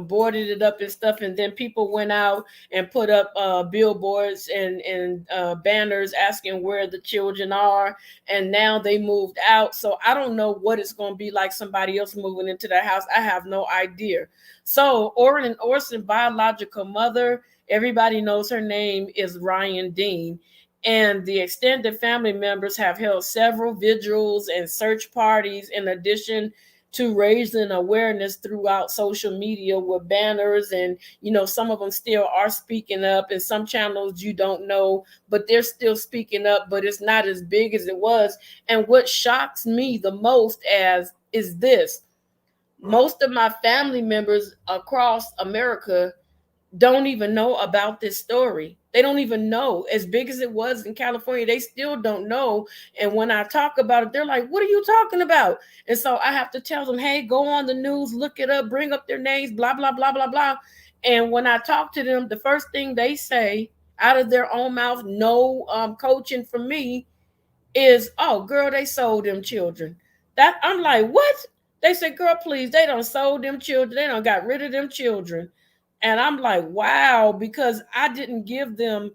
boarded it up and stuff. And then people went out and put up billboards and banners asking where the children are. And now they moved out. So I don't know what it's going to be like somebody else moving into their house. I have no idea. So Orrin and Orson biological mother, everybody knows her name is Ryan Dean. And the extended family members have held several vigils and search parties in addition to raising awareness throughout social media with banners. And, some of them still are speaking up, and some channels you don't know, but they're still speaking up, but it's not as big as it was. And what shocks me the most is this. Most of my family members across America don't even know about this story. They don't even know. As big as it was in California, they still don't know. And when I talk about it, they're like, what are you talking about? And so I have to tell them, hey, go on the news, look it up, bring up their names, blah, blah, blah, blah, blah. And when I talk to them, the first thing they say out of their own mouth, no coaching from me, is, oh, girl, they sold them children. That I'm like, what? They said, girl, please, they done sold them children. They done got rid of them children. And I'm like, wow, because I didn't give them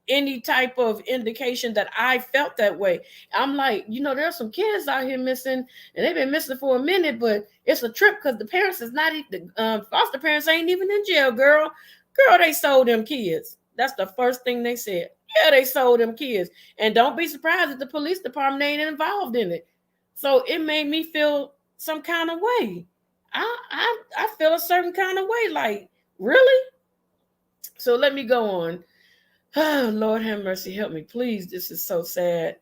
any type of indication that I felt that way. I'm like, there's some kids out here missing, and they've been missing for a minute, but it's a trip because the parents is not, the foster parents ain't even in jail, girl. Girl, they sold them kids. That's the first thing they said. Yeah, they sold them kids. And don't be surprised if the police department ain't involved in it. So it made me feel some kind of way. I feel a certain kind of way. Like, really? So let me go on. Oh, Lord have mercy, help me, please. This is so sad.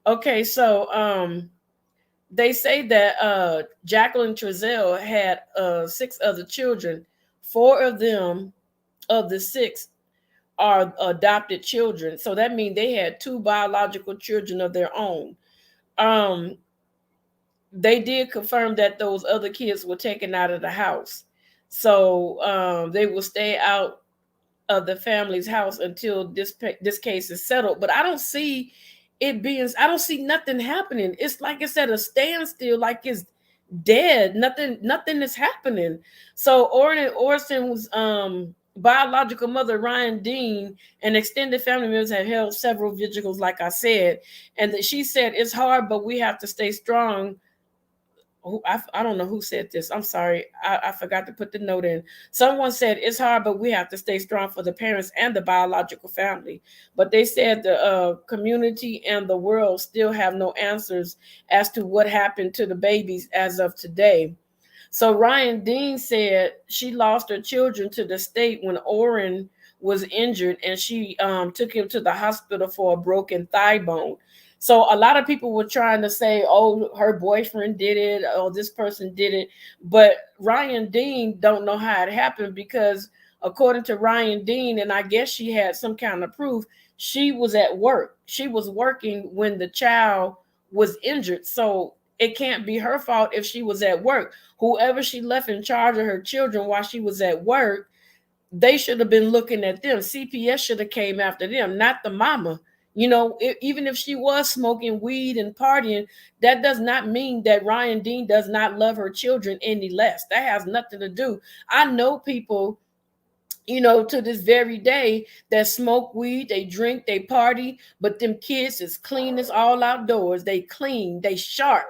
Okay, so they say that Jacqueline Trezell had 6 other children. 4 of them, of the 6, are adopted children. So that means they had 2 biological children of their own. They did confirm that those other kids were taken out of the house. So they will stay out of the family's house until this case is settled. But I don't see I don't see nothing happening. It's like I said, a standstill, like it's dead. Nothing is happening. So Orton's biological mother, Ryan Dean, and extended family members have held several vigils, like I said, and that she said it's hard, but we have to stay strong. I don't know who said this. I'm sorry. I forgot to put the note in. Someone said it's hard, but we have to stay strong for the parents and the biological family. But they said the community and the world still have no answers as to what happened to the babies as of today. So Ryan Dean said she lost her children to the state when Orrin was injured, and she took him to the hospital for a broken thigh bone. So a lot of people were trying to say, oh, her boyfriend did it, oh, this person did it. But Ryan Dean don't know how it happened, because according to Ryan Dean, and I guess she had some kind of proof, she was at work. She was working when the child was injured. So it can't be her fault if she was at work. Whoever she left in charge of her children while she was at work, they should have been looking at them. CPS should have came after them, not the mama. Even if she was smoking weed and partying, that does not mean that Ryan Dean does not love her children any less. That has nothing to do. I know people, to this very day, that smoke weed, they drink, they party, but them kids is clean as all outdoors. They clean, they sharp.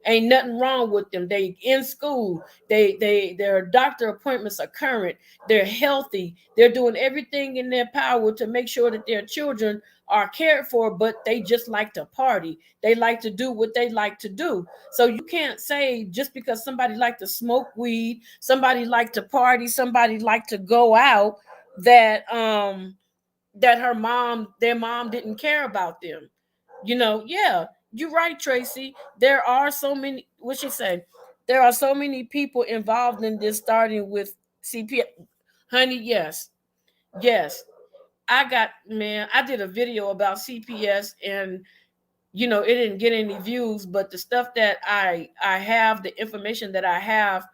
Ain't nothing wrong with them. They in school. Their doctor appointments are current. They're healthy. They're doing everything in their power to make sure that their children are cared for, but they just like to party. They like to do what they like to do. So you can't say just because somebody like to smoke weed, somebody like to party, somebody like to go out, that that their mom didn't care about them. Yeah, you're right, Tracy. There are so many, what she say? There are so many people involved in this, starting with CPS. Honey, yes. Yes. I did a video about CPS, and it didn't get any views, but the stuff that I have, the information that I have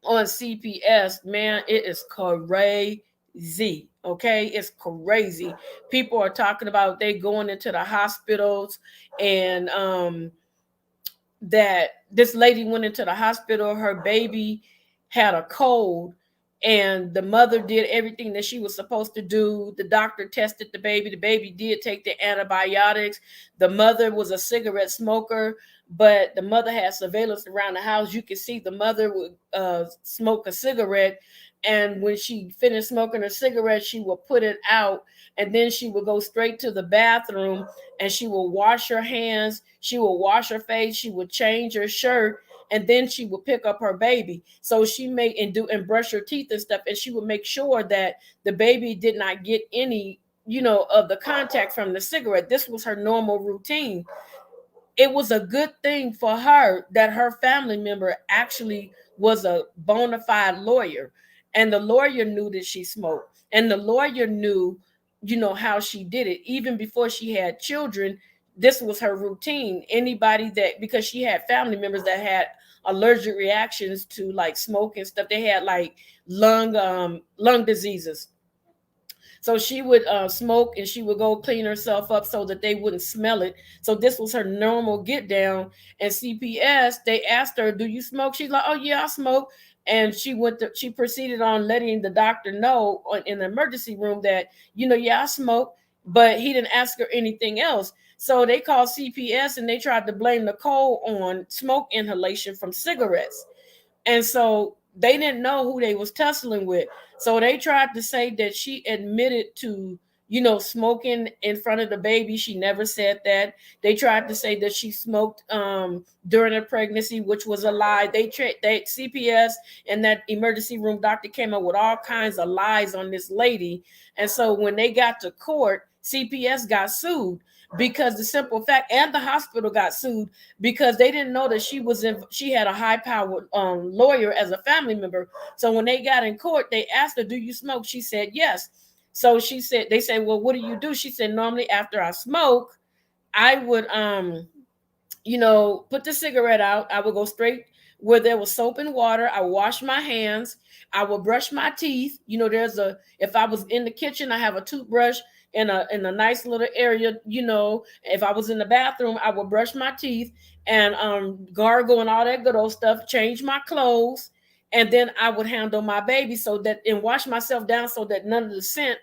on CPS, man, it is crazy. Okay, it's crazy. People are talking about they going into the hospitals, and that this lady went into the hospital, her baby had a cold, and the mother did everything that she was supposed to do. The doctor tested the baby did take the antibiotics. The mother was a cigarette smoker, but the mother had surveillance around the house. You could see the mother would smoke a cigarette, and when she finished smoking her cigarette, she would put it out, and then she would go straight to the bathroom, and she will wash her hands, she will wash her face, she would change her shirt, and then she would pick up her baby. So she made and brush her teeth and stuff, and she would make sure that the baby did not get any, of the contact from the cigarette. This was her normal routine. It was a good thing for her that her family member actually was a bona fide lawyer, and the lawyer knew that she smoked, and the lawyer knew, how she did it. Even before she had children, this was her routine. Anybody that, because she had family members that had allergic reactions to like smoke and stuff, they had like lung diseases. So she would smoke, and she would go clean herself up so that they wouldn't smell it. So this was her normal get down. And CPS, they asked her, "Do you smoke?" She's like, "Oh yeah, I smoke." And she proceeded on letting the doctor know in the emergency room that, yeah, I smoke, but he didn't ask her anything else. So they called CPS, and they tried to blame Nicole on smoke inhalation from cigarettes. And so they didn't know who they was tussling with. So they tried to say that she admitted to, smoking in front of the baby. She never said that. They tried to say that she smoked during her pregnancy, which was a lie. They CPS and that emergency room doctor came up with all kinds of lies on this lady. And so when they got to court, CPS got sued because the simple fact, and the hospital got sued because they didn't know that she had a high powered lawyer as a family member. So when they got in court, they asked her, "Do you smoke?" She said yes. So they said, "Well, what do you do?" She said, "Normally after I smoke, I would put the cigarette out. I would go straight where there was soap and water. I would wash my hands. I would brush my teeth. If I was in the kitchen, I have a toothbrush in a nice little area. If I was in the bathroom, I would brush my teeth and gargle and all that good old stuff, change my clothes, and then I would handle my baby and wash myself down so that none of the scent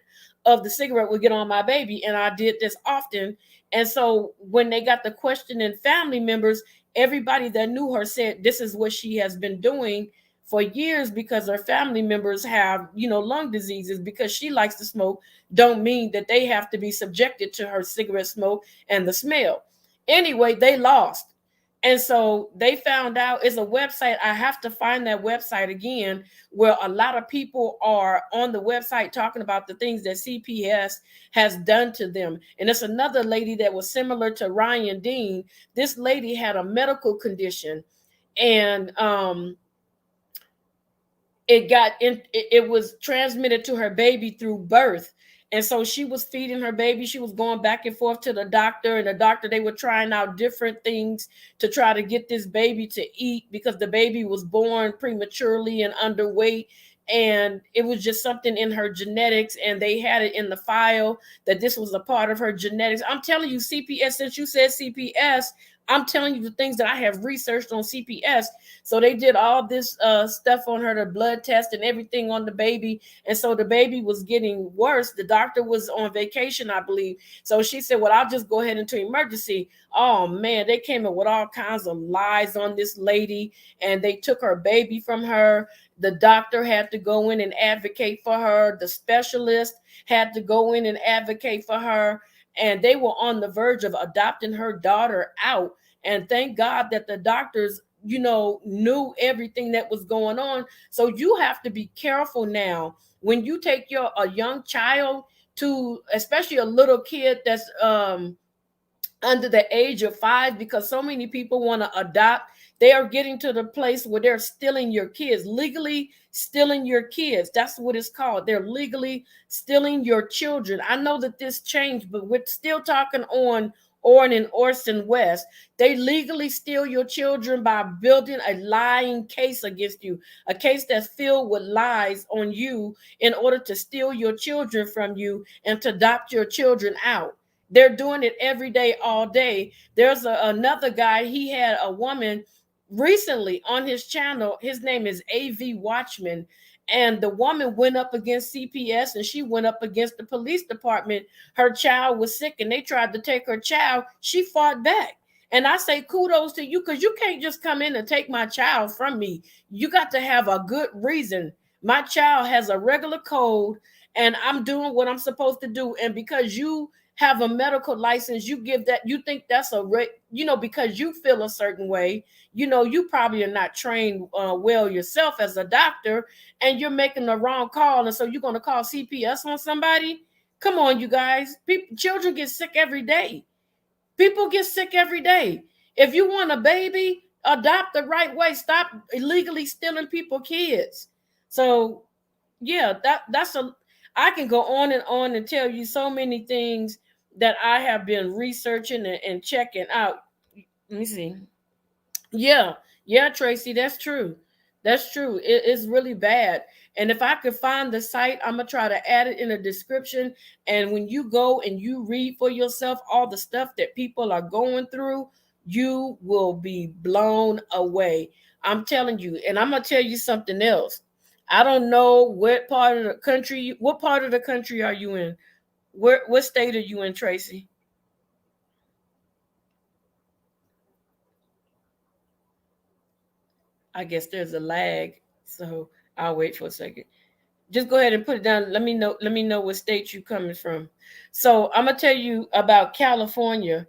of the cigarette would get on my baby." And I did this often. And so when they got the questioning family members, everybody that knew her said this is what she has been doing for years, because her family members have, lung diseases. Because she likes to smoke, don't mean that they have to be subjected to her cigarette smoke and the smell. Anyway, they lost. And so they found out, it's a website. I have to find that website again, where a lot of people are on the website talking about the things that CPS has done to them. And it's another lady that was similar to Ryan Dean. This lady had a medical condition, and it was transmitted to her baby through birth. And so she was feeding her baby. She was going back and forth to the doctor, and the doctor, they were trying out different things to try to get this baby to eat, because the baby was born prematurely and underweight. And it was just something in her genetics, and they had it in the file that this was a part of her genetics. I'm telling you, CPS, since you said CPS, I'm telling you the things that I have researched on CPS. So they did all this stuff on her, the blood test and everything on the baby. And so the baby was getting worse. The doctor was on vacation, I believe. So she said, "Well, I'll just go ahead into emergency." Oh man, they came in with all kinds of lies on this lady, and they took her baby from her. The doctor had to go in and advocate for her. The specialist had to go in and advocate for her. And they were on the verge of adopting her daughter out. And thank God that the doctors, knew everything that was going on. So you have to be careful now when you take a young child to, especially a little kid that's under the age of 5, because so many people want to adopt. They are getting to the place where they're stealing your kids, legally stealing your kids. That's what it's called. They're legally stealing your children. I know that this changed, but we're still talking on Orrin and Orson West. They legally steal your children by building a lying case against you, a case that's filled with lies on you, in order to steal your children from you and to adopt your children out. They're doing it every day, all day. There's another guy. He had a woman recently on his channel. His name is AV Watchman. And the woman went up against CPS, and she went up against the police department. Her child was sick, and they tried to take her child. She fought back. And I say kudos to you, because you can't just come in and take my child from me. You got to have a good reason. My child has a regular code, and I'm doing what I'm supposed to do. And because you have a medical license, you give that, you think that's because you feel a certain way, you probably are not trained well yourself as a doctor, and you're making the wrong call. And so you're going to call CPS on somebody? Come on, you guys. Children get sick every day. People get sick every day. If you want a baby, adopt the right way. Stop illegally stealing people's kids. So yeah, I can go on and tell you so many things that I have been researching and checking out. Let me see. Yeah, yeah, Tracy, that's true. That's true. It's really bad. And if I could find the site, I'm gonna try to add it in the description. And when you go and you read for yourself all the stuff that people are going through, you will be blown away. I'm telling you. And I'm gonna tell you something else. I don't know what part of the country. What part of the country are you in? What state are you in, Tracy? I guess there's a lag, so I'll wait for a second. Just go ahead and put it down. Let me know what state you coming from. So I'm gonna tell you about California.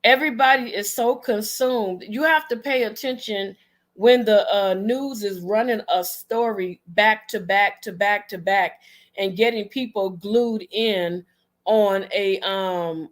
Everybody is so consumed. You have to pay attention when the news is running a story back to back to back to back and getting people glued in on a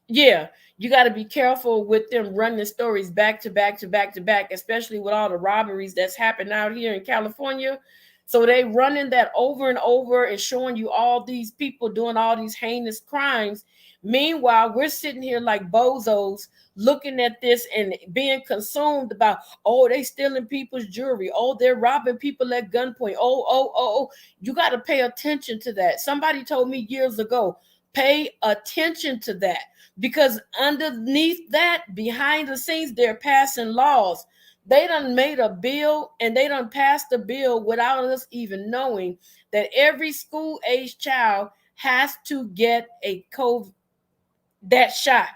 yeah, you got to be careful with them running stories back to back to back to back, especially with all the robberies that's happened out here in California. So they running that over and over and showing you all these people doing all these heinous crimes. Meanwhile, we're sitting here like bozos looking at this and being consumed about, oh, they stealing people's jewelry. Oh, they're robbing people at gunpoint. Oh. You got to pay attention to that. Somebody told me years ago, pay attention to that, because underneath that, behind the scenes, they're passing laws. They done made a bill and they done passed the bill without us even knowing that every school age child has to get a COVID, that shot.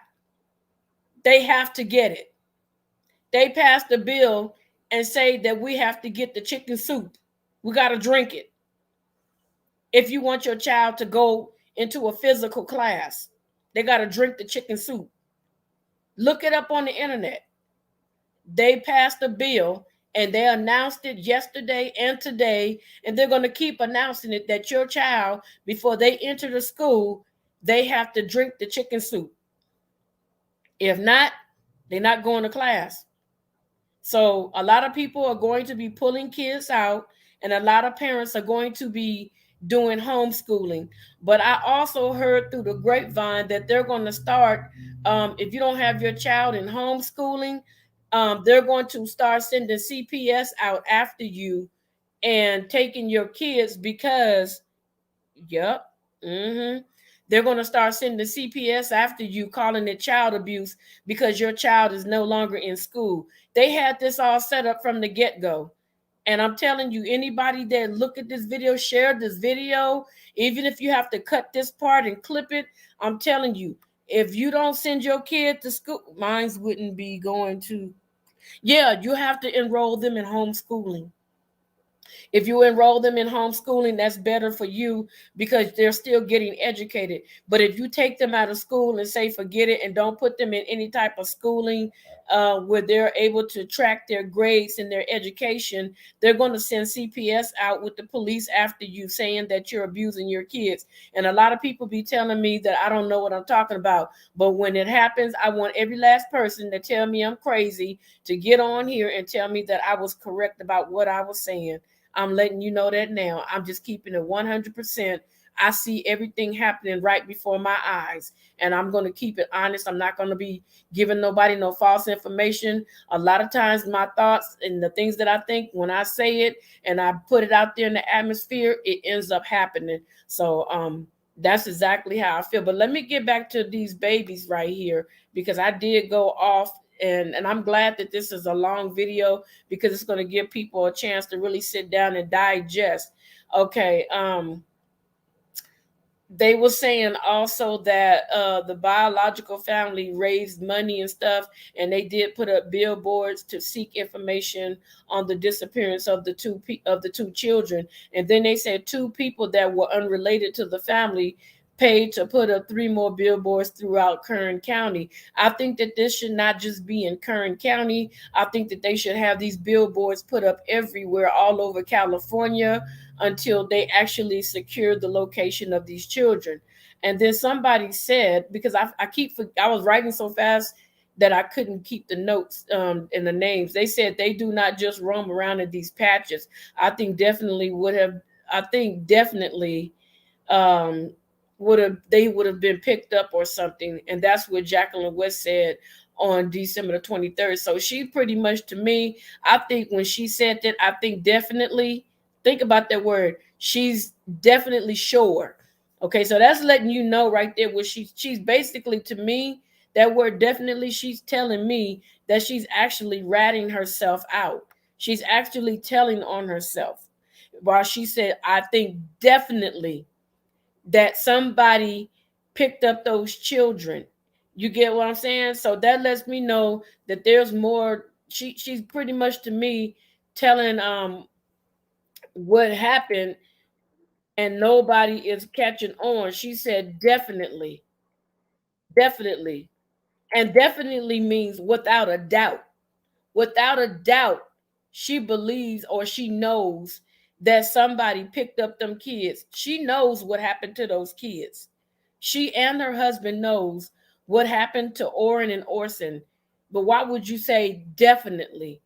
They have to get it. They passed the bill and say that we have to get the chicken soup. We got to drink it if you want your child to go into a physical class. They got to drink the chicken soup. Look it up on the internet. They passed a bill and they announced it yesterday and today, and they're going to keep announcing it, that your child, before they enter the school, they have to drink the chicken soup. If not, they're not going to class. So a lot of people are going to be pulling kids out, and a lot of parents are going to be doing homeschooling. But I also heard through the grapevine that they're going to start, if you don't have your child in homeschooling, they're going to start sending CPS out after you and taking your kids because, yep, they're going to start sending the CPS after you, calling it child abuse because your child is no longer in school. They had this all set up from the get-go. And I'm telling you, anybody that look at this video, share this video, even if you have to cut this part and clip it, I'm telling you, if you don't send your kid to school, mine wouldn't be going to, yeah, you have to enroll them in homeschooling. If you enroll them in homeschooling, that's better for you because they're still getting educated. But if you take them out of school and say forget it and don't put them in any type of schooling where they're able to track their grades and their education, they're going to send CPS out with the police after you, saying that you're abusing your kids. And a lot of people be telling me that I don't know what I'm talking about. But when it happens, I want every last person to tell me I'm crazy to get on here and tell me that I was correct about what I was saying. I'm letting you know that now. I'm just keeping it 100%. I see everything happening right before my eyes, and I'm going to keep it honest. I'm not going to be giving nobody no false information. A lot of times my thoughts and the things that I think, when I say it and I put it out there in the atmosphere, it ends up happening. So that's exactly how I feel. But let me get back to these babies right here, because I did go off, and I'm glad that this is a long video because it's going to give people a chance to really sit down and digest. Okay. They were saying also that the biological family raised money and stuff, and they did put up billboards to seek information on the disappearance of the two children. And then they said two people that were unrelated to the family paid to put up 3 more billboards throughout Kern County. I think that this should not just be in Kern County. I think that they should have these billboards put up everywhere, all over California, until they actually secure the location of these children. And then somebody said, because I was writing so fast that I couldn't keep the notes and the names. They said they do not just roam around in these patches. I think definitely um, would have been picked up or something. And that's what Jacqueline West said on December the 23rd. So she pretty much, to me, I think when she said that, I think definitely, think about that word, she's definitely sure. Okay, so that's letting you know right there what she's basically, to me, that word definitely, she's telling me that she's actually ratting herself out. She's actually telling on herself. While she said, I think definitely that somebody picked up those children. You get what I'm saying? So that lets me know that there's more. She's pretty much, to me, telling what happened, and nobody is catching on. She said definitely, definitely. And definitely means without a doubt. Without a doubt, she believes or she knows that somebody picked up them kids. She knows what happened to those kids. She and her husband knows what happened to Oren and Orson. But why would you say definitely?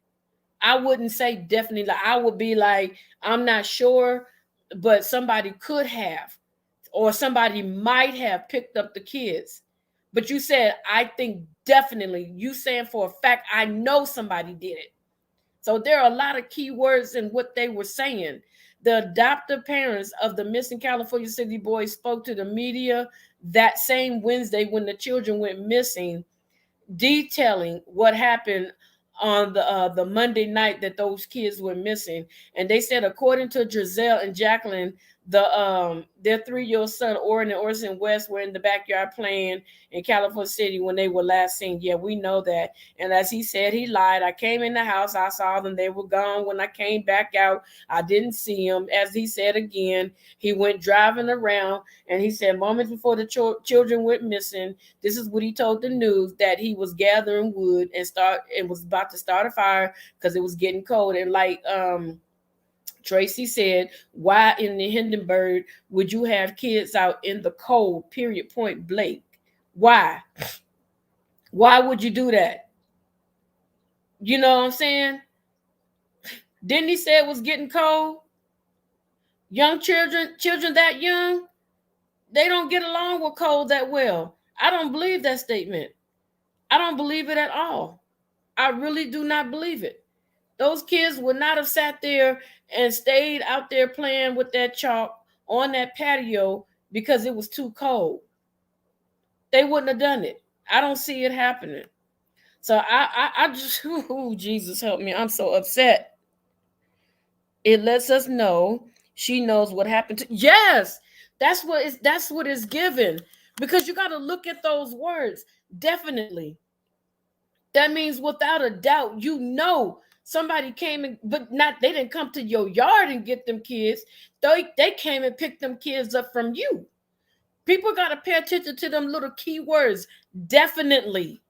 I wouldn't say definitely. I would be like, I'm not sure, but somebody could have, or somebody might have picked up the kids. But you said, I think definitely. You saying for a fact, I know somebody did it. So there are a lot of key words in what they were saying. The adoptive parents of the missing California City boys spoke to the media that same Wednesday when the children went missing, detailing what happened on the Monday night that those kids were missing. And they said, according to Giselle and Jacqueline, their 3-year-old son Oren and Orson West were in the backyard playing in California City when they were last seen. Yeah, we know that. And as he said, he lied. I came in the house, I saw them, they were gone. When I came back out, I didn't see them. As he said again, he went driving around, and he said moments before the children went missing, this is what he told the news, that he was gathering wood and was about to start a fire because it was getting cold. And like Tracy said, why in the Hindenburg would you have kids out in the cold, period, point blank? Why? Why would you do that? You know what I'm saying? Didn't he say it was getting cold? Young children that young, they don't get along with cold that well. I don't believe that statement. I don't believe it at all. I really do not believe it. Those kids would not have sat there and stayed out there playing with that chalk on that patio because it was too cold. They wouldn't have done it. I don't see it happening. So I just, oh, Jesus help me. I'm so upset. It lets us know she knows what happened to. Yes, that's what it's given. Because you got to look at those words. Definitely. That means without a doubt, you know somebody came and, but not, they didn't come to your yard and get them kids. They came and picked them kids up from you. People got to pay attention to them little key words. Definitely.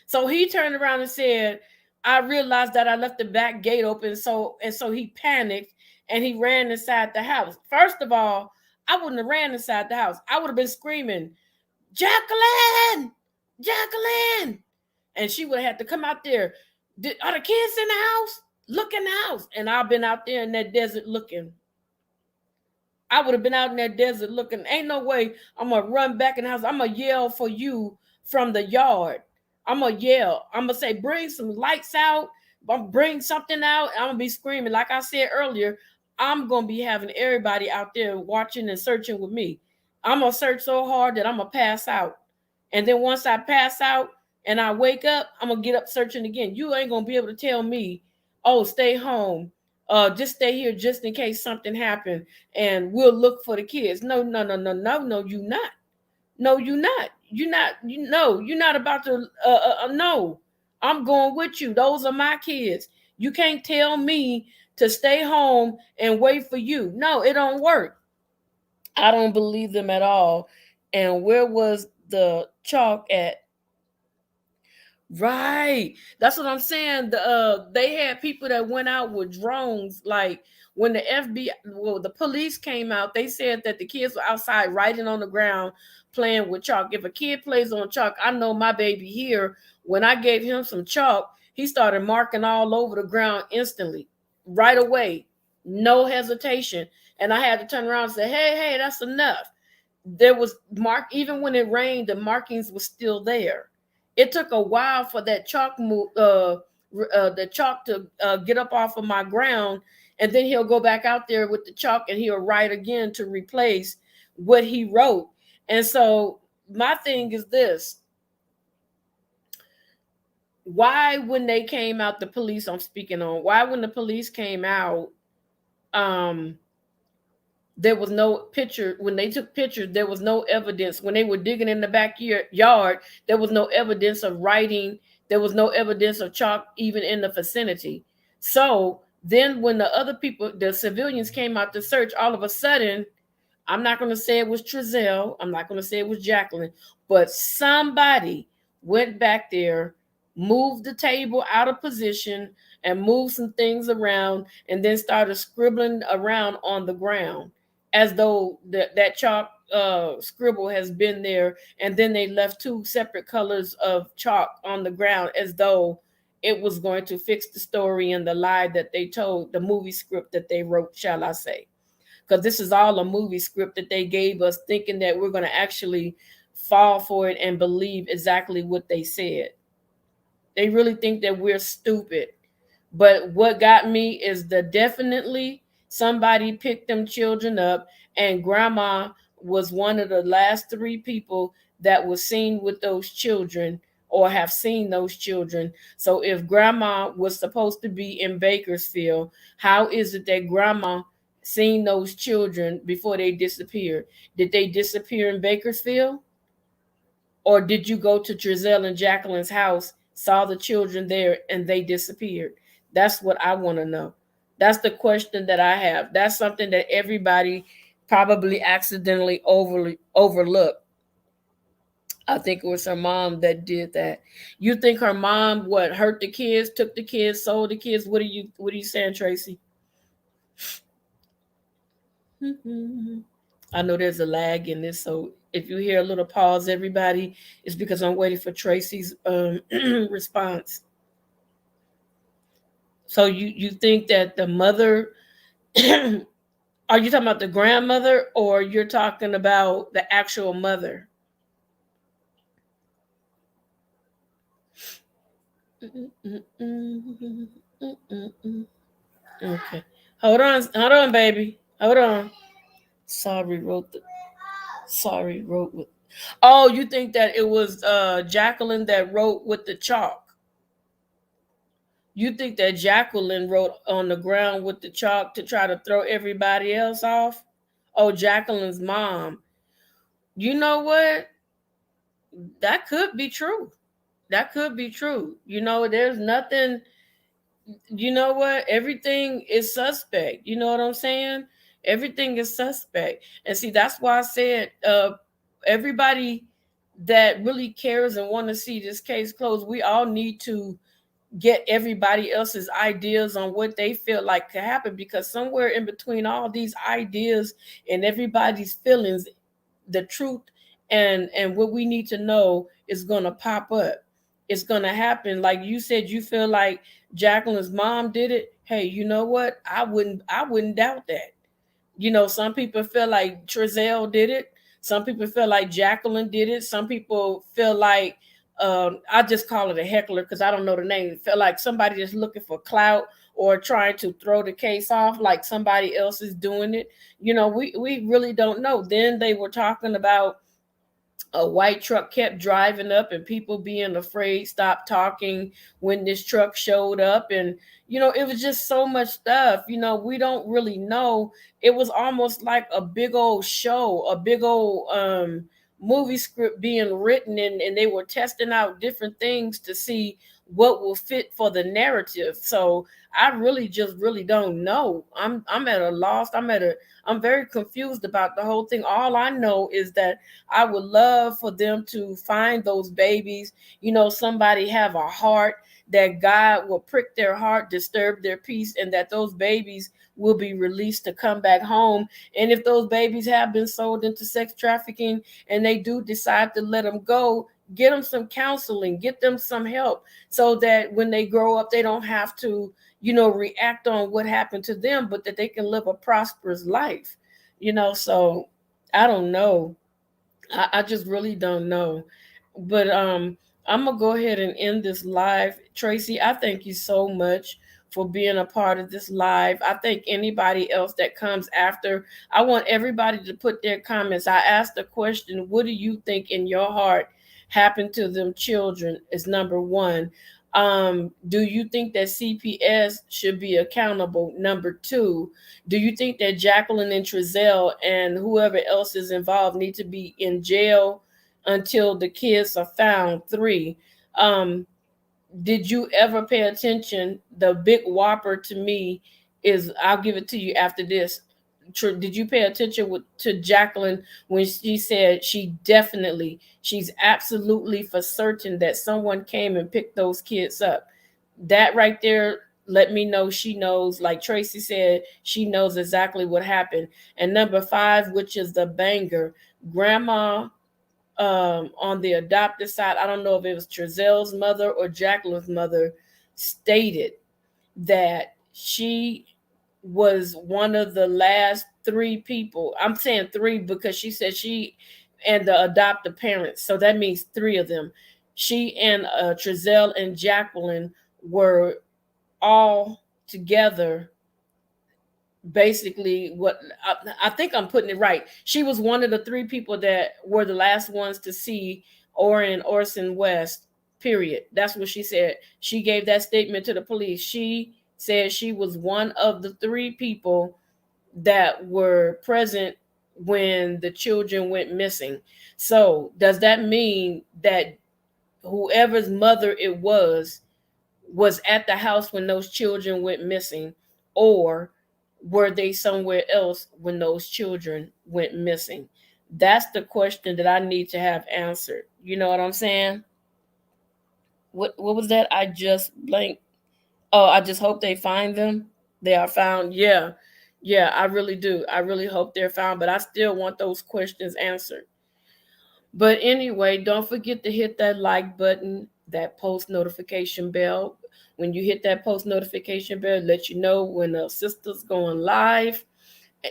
So he turned around and said, I realized that I left the back gate open. So he panicked and he ran inside the house. First of all, I wouldn't have ran inside the house. I would have been screaming, Jacqueline, Jacqueline. And she would have had to come out there. Are the kids in the house? Look in the house. And I've been out there in that desert looking. I would have been out in that desert looking. Ain't no way I'm going to run back in the house. I'm going to yell for you from the yard. I'm going to yell. I'm going to say, bring some lights out. Bring something out. I'm going to be screaming. Like I said earlier, I'm going to be having everybody out there watching and searching with me. I'm going to search so hard that I'm going to pass out. And then once I pass out and I wake up, I'm going to get up searching again. You ain't going to be able to tell me, oh, stay home. Just stay here just in case something happened and we'll look for the kids. No, you not. No, you not. You're not about to no. I'm going with you. Those are my kids. You can't tell me to stay home and wait for you. No, it don't work. I don't believe them at all. And where was the chalk at? Right. That's what I'm saying. They had people that went out with drones. Like when the FBI, well, the police came out, they said that the kids were outside writing on the ground, playing with chalk. If a kid plays on chalk, I know my baby here. When I gave him some chalk, he started marking all over the ground instantly, right away, no hesitation. And I had to turn around and say, "Hey, that's enough." There was even when it rained, the markings were still there. It took a while for that the chalk to get up off of my ground, and then he'll go back out there with the chalk and he'll write again to replace what he wrote. And so my thing is this: why, when they came out, the police, I'm speaking on, why when the police came out, um there was no picture. When they took pictures, there was no evidence. When they were digging in the backyard, there was no evidence of writing. There was no evidence of chalk even in the vicinity. So then when the other people, the civilians, came out to search, all of a sudden, I'm not going to say it was Trezell, I'm not going to say it was Jacqueline, but somebody went back there, moved the table out of position, and moved some things around, and then started scribbling around on the ground as though that chalk scribble has been there. And then they left two separate colors of chalk on the ground as though it was going to fix the story and the lie that they told, the movie script that they wrote, shall I say. Because this is all a movie script that they gave us, thinking that we're going to actually fall for it and believe exactly what they said. They really think that we're stupid. But what got me is the definitely somebody picked them children up, and grandma was one of the last three people that was seen with those children or have seen those children. So if grandma was supposed to be in Bakersfield, how is it that grandma seen those children before they disappeared? Did they disappear in Bakersfield? Or did you go to Trezell and Jacqueline's house, saw the children there, and they disappeared? That's what I want to know. That's the question that I have. That's something that everybody probably accidentally overlooked. I think it was her mom that did that. You think her mom what, hurt the kids, took the kids, sold the kids? What are you saying, Tracy? I know there's a lag in this, so if you hear a little pause, everybody, it's because I'm waiting for Tracy's response. So you think that the mother, are you talking about the grandmother, or you're talking about the actual mother? Okay, hold on, baby, hold on. Sorry, wrote with. Oh, you think that it was Jacqueline that wrote with the chalk? You think that Jacqueline wrote on the ground with the chalk to try to throw everybody else off? Oh, Jacqueline's mom. You know what? That could be true. That could be true. There's nothing, everything is suspect. You know what I'm saying? Everything is suspect. And see, that's why I said everybody that really cares and want to see this case closed, we all need to get everybody else's ideas on what they feel like could happen, because somewhere in between all these ideas and everybody's feelings, the truth and what we need to know is going to pop up. It's going to happen. Like you said, you feel like Jacqueline's mom did it. Hey, you know what? I wouldn't doubt that. Some people feel like Trezell did it. Some people feel like Jacqueline did it. Some people feel like, I just call it a heckler because I don't know the name. It felt like somebody just looking for clout or trying to throw the case off like somebody else is doing it. We really don't know. Then they were talking about a white truck kept driving up and people being afraid, stop talking when this truck showed up. And it was just so much stuff. We don't really know. It was almost like a big old show, a big old movie script being written, and they were testing out different things to see what will fit for the narrative. So I really just really don't know. I'm at a loss. I'm very confused about the whole thing. All I know is that I would love for them to find those babies. Somebody have a heart, that God will prick their heart, disturb their peace, and that those babies will be released to come back home. And if those babies have been sold into sex trafficking and they do decide to let them go, get them some counseling, get them some help, so that when they grow up, they don't have to, react on what happened to them, but that they can live a prosperous life. So I don't know. I just really don't know. But I'm gonna go ahead and end this live. Tracy, I thank you so much for being a part of this live. I think anybody else that comes after, I want everybody to put their comments. I asked the question, what do you think in your heart happened to them children? Is number one. Do you think that CPS should be accountable? Number two, do you think that Jacqueline and Trezell and whoever else is involved need to be in jail until the kids are found? Three, um, did you ever pay attention? The big whopper to me is, I'll give it to you after this. Did you pay attention to Jacqueline when she said she's absolutely for certain that someone came and picked those kids up? That right there let me know she knows, like Tracy said, she knows exactly what happened. And number five, which is the banger, grandma, on the adopted side, I don't know if it was Trezell's mother or Jacqueline's mother, stated that she was one of the last three people. I'm saying three because she said she and the adoptive parents, so that means three of them. She and Trezell and Jacqueline were all together, basically. What I think I'm putting it right, she was one of the three people that were the last ones to see Orson West, period. That's what she said. She gave that statement to the police. She said she was one of the three people that were present when the children went missing. So does that mean that whoever's mother it was at the house when those children went missing, or were they somewhere else when those children went missing? That's the question that I need to have answered. You know what I'm saying? What was that? I just blanked. Oh, I just hope they find them. They are found. Yeah. Yeah, I really do. I really hope they're found, but I still want those questions answered. But anyway, don't forget to hit that like button, that post notification bell. When you hit that post notification bell, let you know when the sister's going live.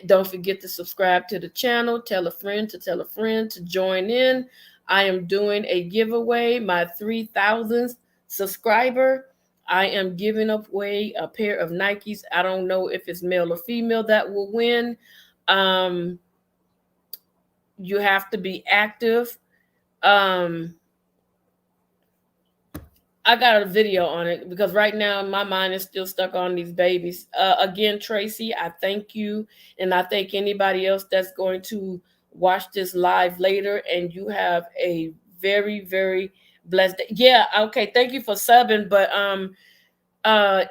Don't forget to subscribe to the channel. Tell a friend to tell a friend to join in. I am doing a giveaway, my 3,000th subscriber. I am giving away a pair of Nikes. I don't know if it's male or female that will win. Um, you have to be active. Um, I got a video on it because right now my mind is still stuck on these babies. Again, Tracy, I thank you, and I thank anybody else that's going to watch this live later. And you have a very, very blessed day. Yeah, okay. Thank you for subbing, but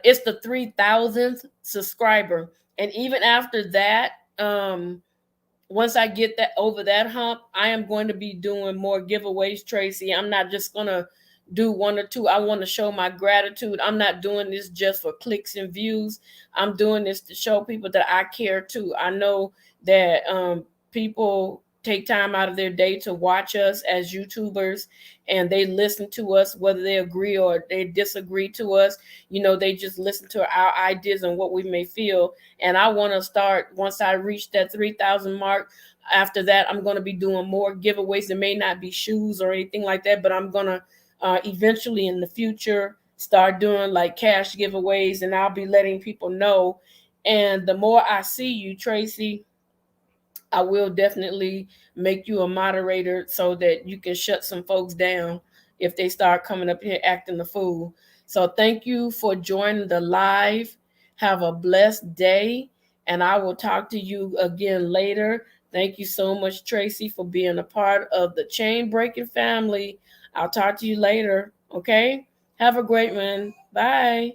it's the 3,000th subscriber, and even after that, once I get that over that hump, I am going to be doing more giveaways, Tracy. I'm not just gonna do one or two. I want to show my gratitude. I'm not doing this just for clicks and views. I'm doing this to show people that I care too. I know that people take time out of their day to watch us as YouTubers, and they listen to us, whether they agree or they disagree to us. You know, they just listen to our ideas and what we may feel. And I want to start, once I reach that 3,000 mark, after that I'm going to be doing more giveaways. It may not be shoes or anything like that, but I'm going to eventually in the future start doing like cash giveaways, and I'll be letting people know. And the more I see you, Tracy, I will definitely make you a moderator so that you can shut some folks down if they start coming up here acting the fool. So thank you for joining the live. Have a blessed day, and I will talk to you again later. Thank you so much, Tracy, for being a part of the chain breaking family. I'll talk to you later. Okay? Have a great one. Bye.